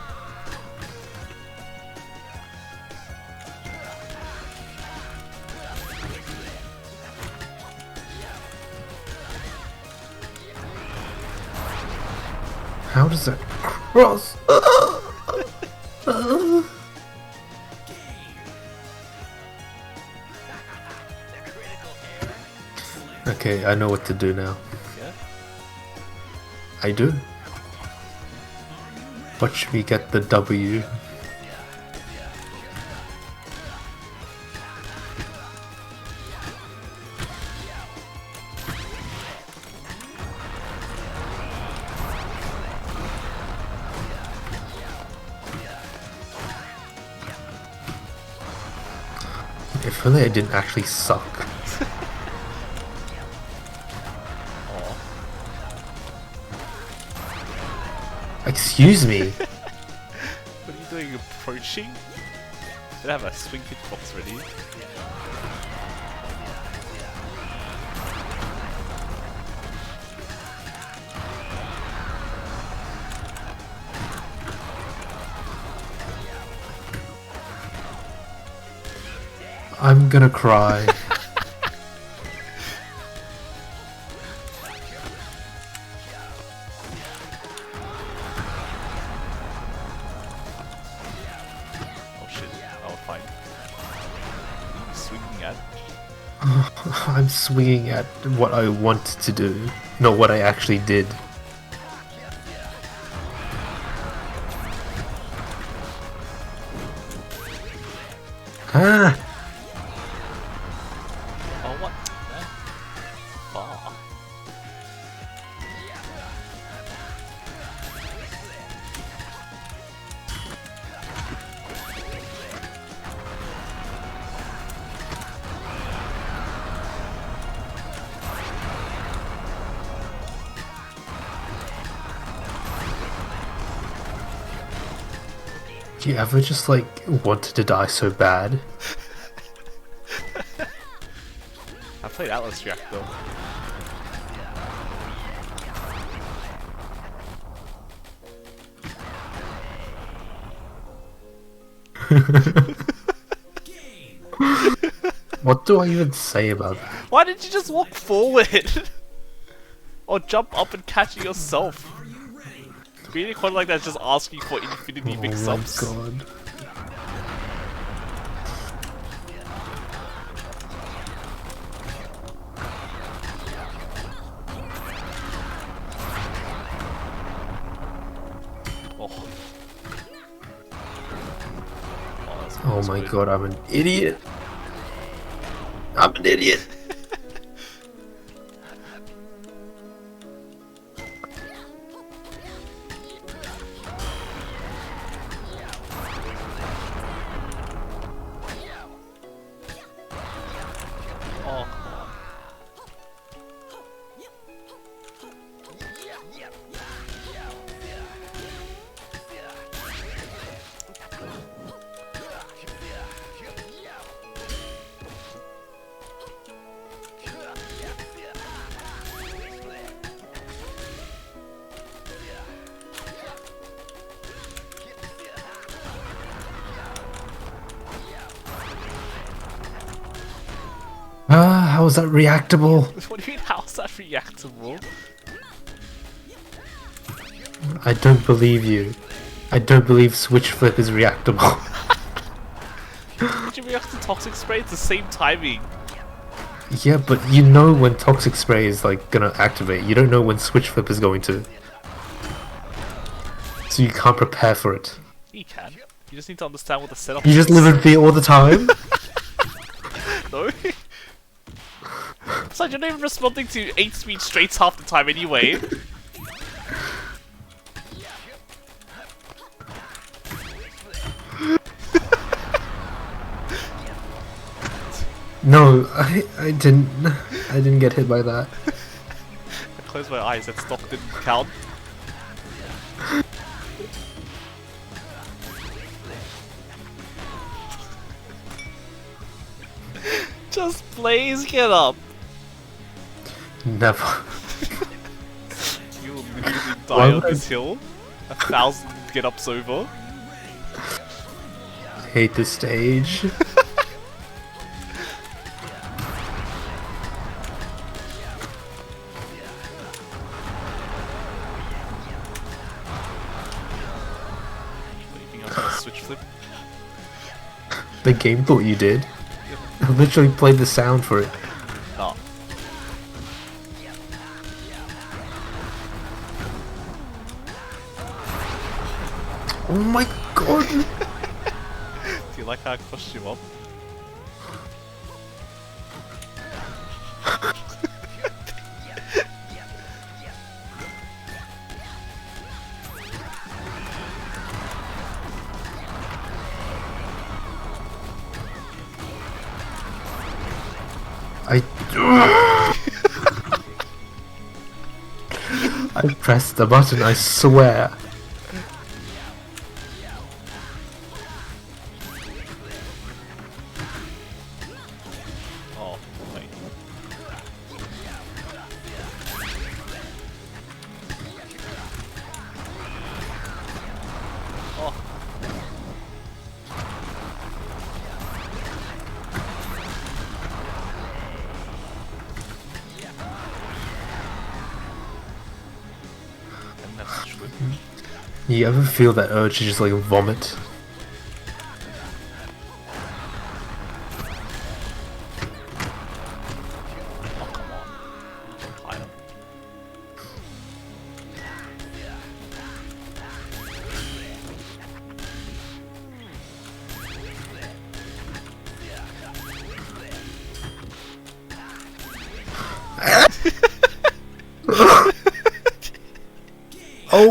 Speaker 3: How does that cross? Okay, I know what to do now.
Speaker 2: Yeah?
Speaker 3: I do. Watch me get the W. If only I didn't actually suck.
Speaker 2: Oh.
Speaker 3: Excuse me.
Speaker 2: What are you doing? Approaching? Did I have a swing hitbox ready?
Speaker 3: I'm gonna cry.
Speaker 2: Oh shit. Oh, fine. swinging at?
Speaker 3: I'm swinging at what I want to do, not what I actually did. Ah!
Speaker 2: Oh, what? Man. Far.
Speaker 3: Do you ever just like wanted to die so bad?
Speaker 2: I played Atlas Reactor.
Speaker 3: What do I even say about that?
Speaker 2: Why didn't you just walk forward? Or jump up and catch it yourself? Being quite like that is just asking for infinity mix-ups.
Speaker 3: Oh my god.
Speaker 2: Oh.
Speaker 3: Oh my god, I'm an idiot. I'm an idiot.
Speaker 2: Oh.
Speaker 3: How is that reactable?
Speaker 2: What do you mean, how's that reactable?
Speaker 3: I don't believe you. I don't believe switch flip is reactable.
Speaker 2: Did you react to toxic spray? It's the same timing.
Speaker 3: Yeah, but you know when toxic spray is like gonna activate. You don't know when switch flip is going to. So you can't prepare for it.
Speaker 2: You can. You just need to understand what the setup
Speaker 3: You just
Speaker 2: is.
Speaker 3: live in fear all the time?
Speaker 2: No? Besides, you're not even responding to 8 speed straights half the time anyway.
Speaker 3: No, I didn't get hit by that.
Speaker 2: I closed my eyes, that stock didn't count. Just please get up.
Speaker 3: Never.
Speaker 2: You will literally
Speaker 3: Why
Speaker 2: die on
Speaker 3: would I-
Speaker 2: this hill. 1,000 get ups over.
Speaker 3: I hate this stage.
Speaker 2: What, you think I'm gonna switch flip?
Speaker 3: The game thought you did. I literally played the sound for it.
Speaker 2: Oh.
Speaker 3: Oh my god!
Speaker 2: Do you like how I crushed you up?
Speaker 3: I pressed the button, I swear.
Speaker 2: Oh, wait. Oh. And that's true.
Speaker 3: You ever feel that urge to just like vomit?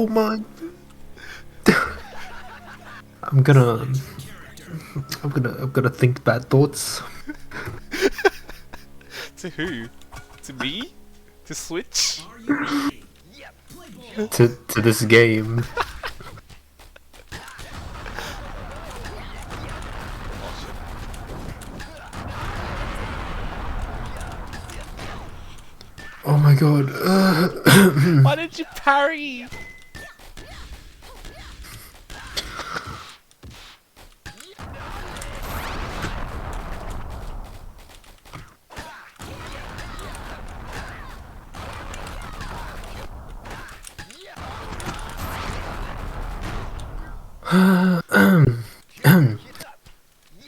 Speaker 3: my. I'm gonna think bad thoughts.
Speaker 2: To who? To me? To Switch?
Speaker 1: Are you ready? Play ball.
Speaker 3: To this game. Oh my god.
Speaker 2: Why did you parry?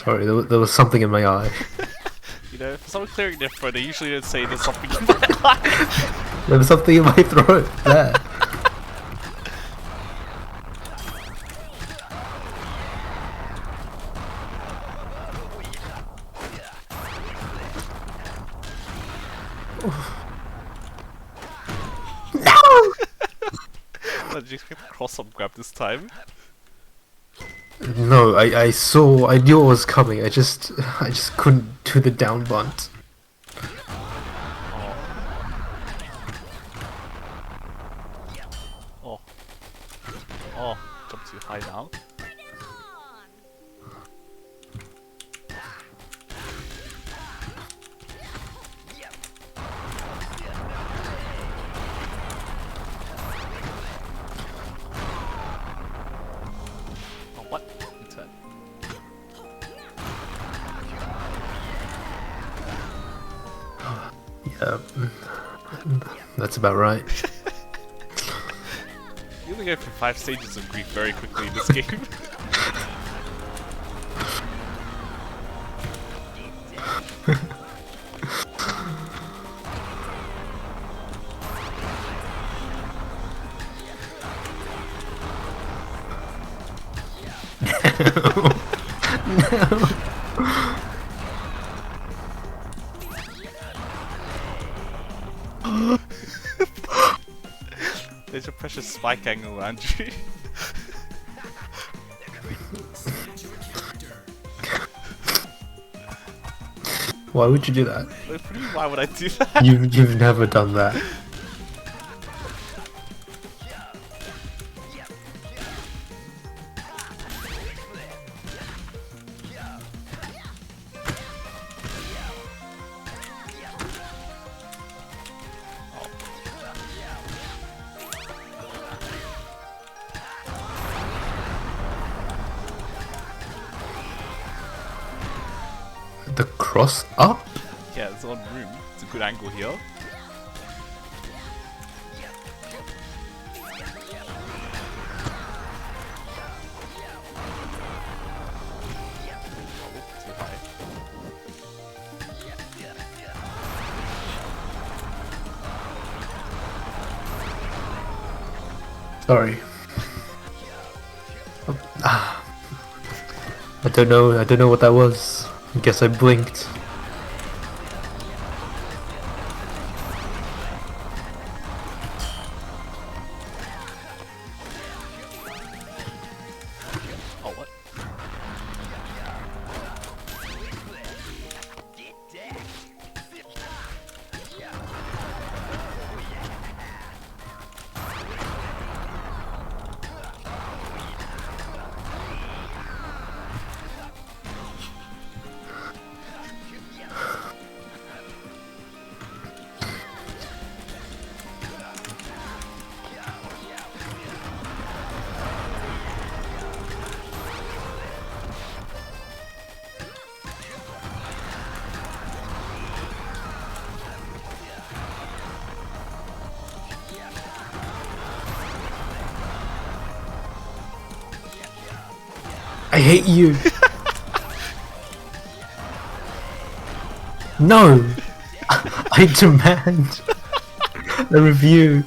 Speaker 3: Sorry, there was something in my eye.
Speaker 2: You know, for someone clearing their throat, they usually don't say there's something in their eye.
Speaker 3: There was something in my throat. There.
Speaker 2: Did you expect the cross up grab this time?
Speaker 3: No, I knew it was coming. I just couldn't do the down bunt.
Speaker 2: Oh. Oh, jump too high now. Oh, what? Return.
Speaker 3: Yeah, that's about right.
Speaker 2: You only go through 5 stages of grief very quickly in this game. There's your precious spike angle, Andrew.
Speaker 1: Select your character.
Speaker 3: Why would you do that?
Speaker 2: Wait, for me, why would I do that?
Speaker 3: You've never done that. The cross up?
Speaker 2: Yeah, it's on room. It's a good angle here. Too high.
Speaker 3: Sorry. I don't know what that was. I guess I blinked.
Speaker 2: Oh, what?
Speaker 3: I hate you. No. I demand a review.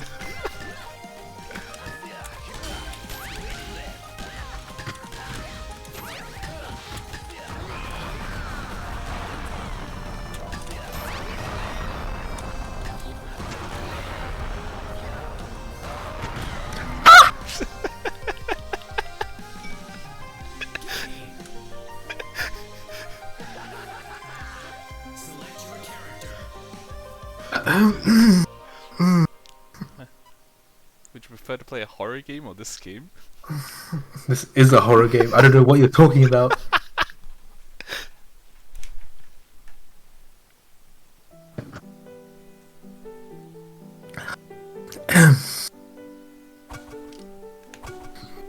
Speaker 2: Would you prefer to play a horror game or this game?
Speaker 3: This is a horror game. I don't know what you're talking about.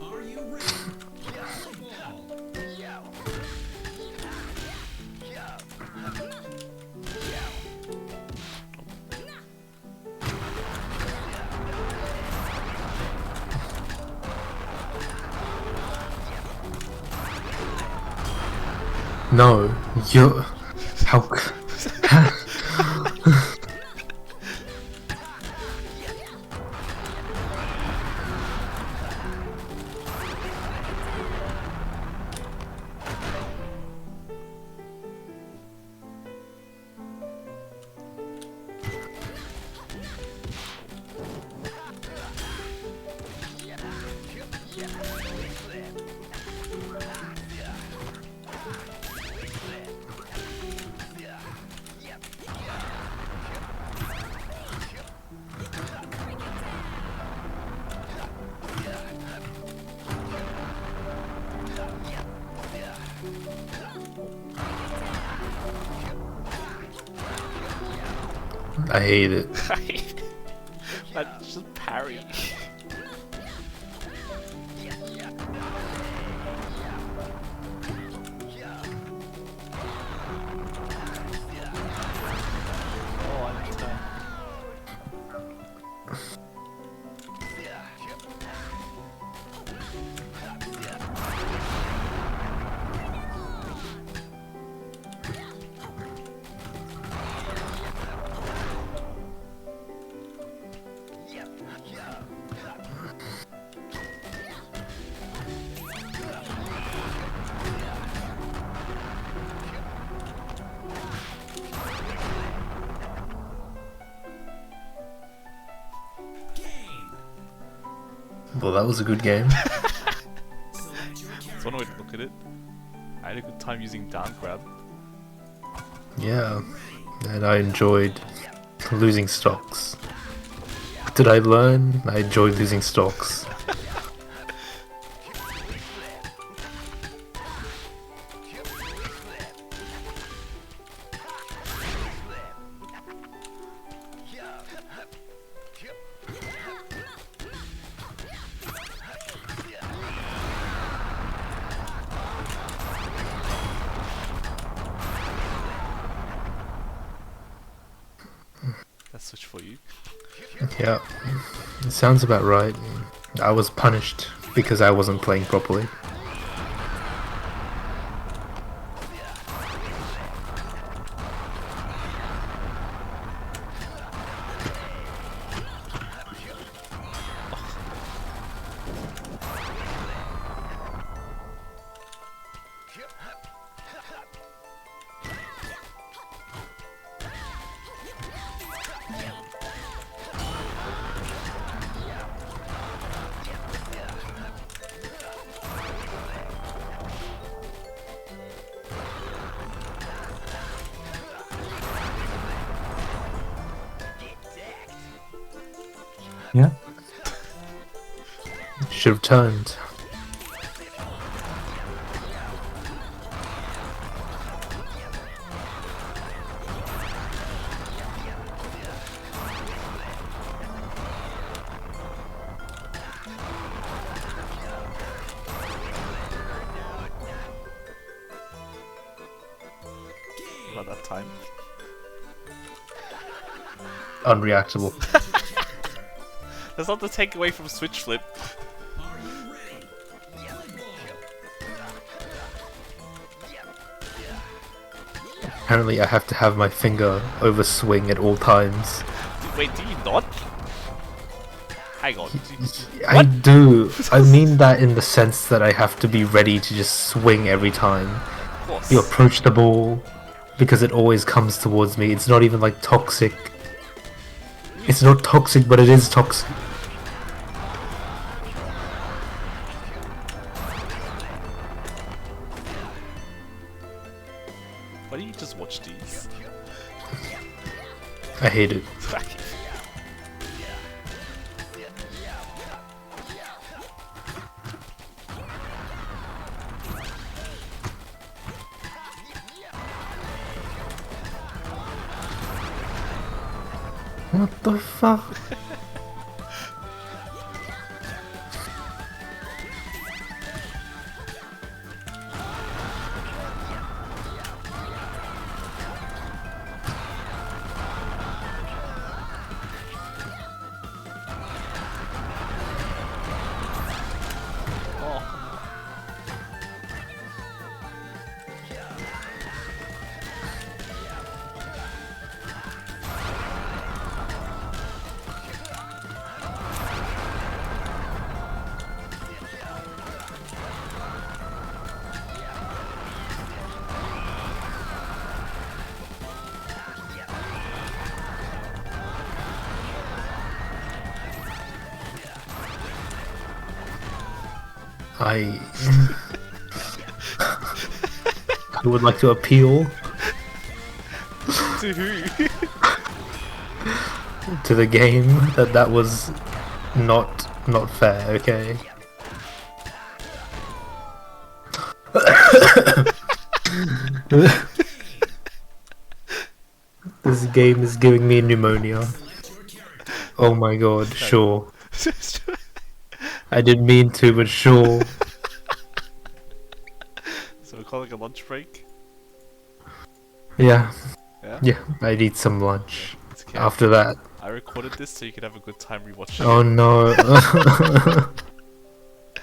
Speaker 1: Are you ready? Play ball.
Speaker 3: No, you're... How... I hate it.
Speaker 2: That's just parry. Oh, I understand.
Speaker 1: Game.
Speaker 3: Well, that was a good game.
Speaker 1: Select your
Speaker 2: That's
Speaker 1: character.
Speaker 2: one way to look at it. I had a good time using down grab.
Speaker 3: Yeah, and I enjoyed losing stocks. What did I learn? I enjoyed losing stocks.
Speaker 2: Let's switch for you.
Speaker 3: Yeah, it sounds about right. I was punished because I wasn't playing properly. Yeah. Should have turned.
Speaker 2: About that time.
Speaker 3: Unreactable.
Speaker 2: That's not the takeaway from Switch Flip.
Speaker 1: Are you ready? Play ball.
Speaker 3: Apparently I have to have my finger over swing at all times.
Speaker 2: Wait, do you not? Hang on.
Speaker 3: I do. I mean that in the sense that I have to be ready to just swing every time.
Speaker 2: Of course.
Speaker 3: You approach the ball because it always comes towards me. It's not even like toxic. It's not toxic, but it is toxic.
Speaker 2: Why don't you just watch these?
Speaker 3: I hate it. What the fuck? I would like to appeal
Speaker 2: To who?
Speaker 3: to the game that was not fair, okay? This game is giving me pneumonia. Oh my god, sure. I didn't mean to, but sure.
Speaker 2: So we're calling a lunch break?
Speaker 3: Yeah.
Speaker 2: Yeah?
Speaker 3: Yeah, I need some lunch.
Speaker 2: It's okay.
Speaker 3: After that.
Speaker 2: I recorded this so you can have a good time rewatching
Speaker 3: Oh
Speaker 2: it.
Speaker 3: no.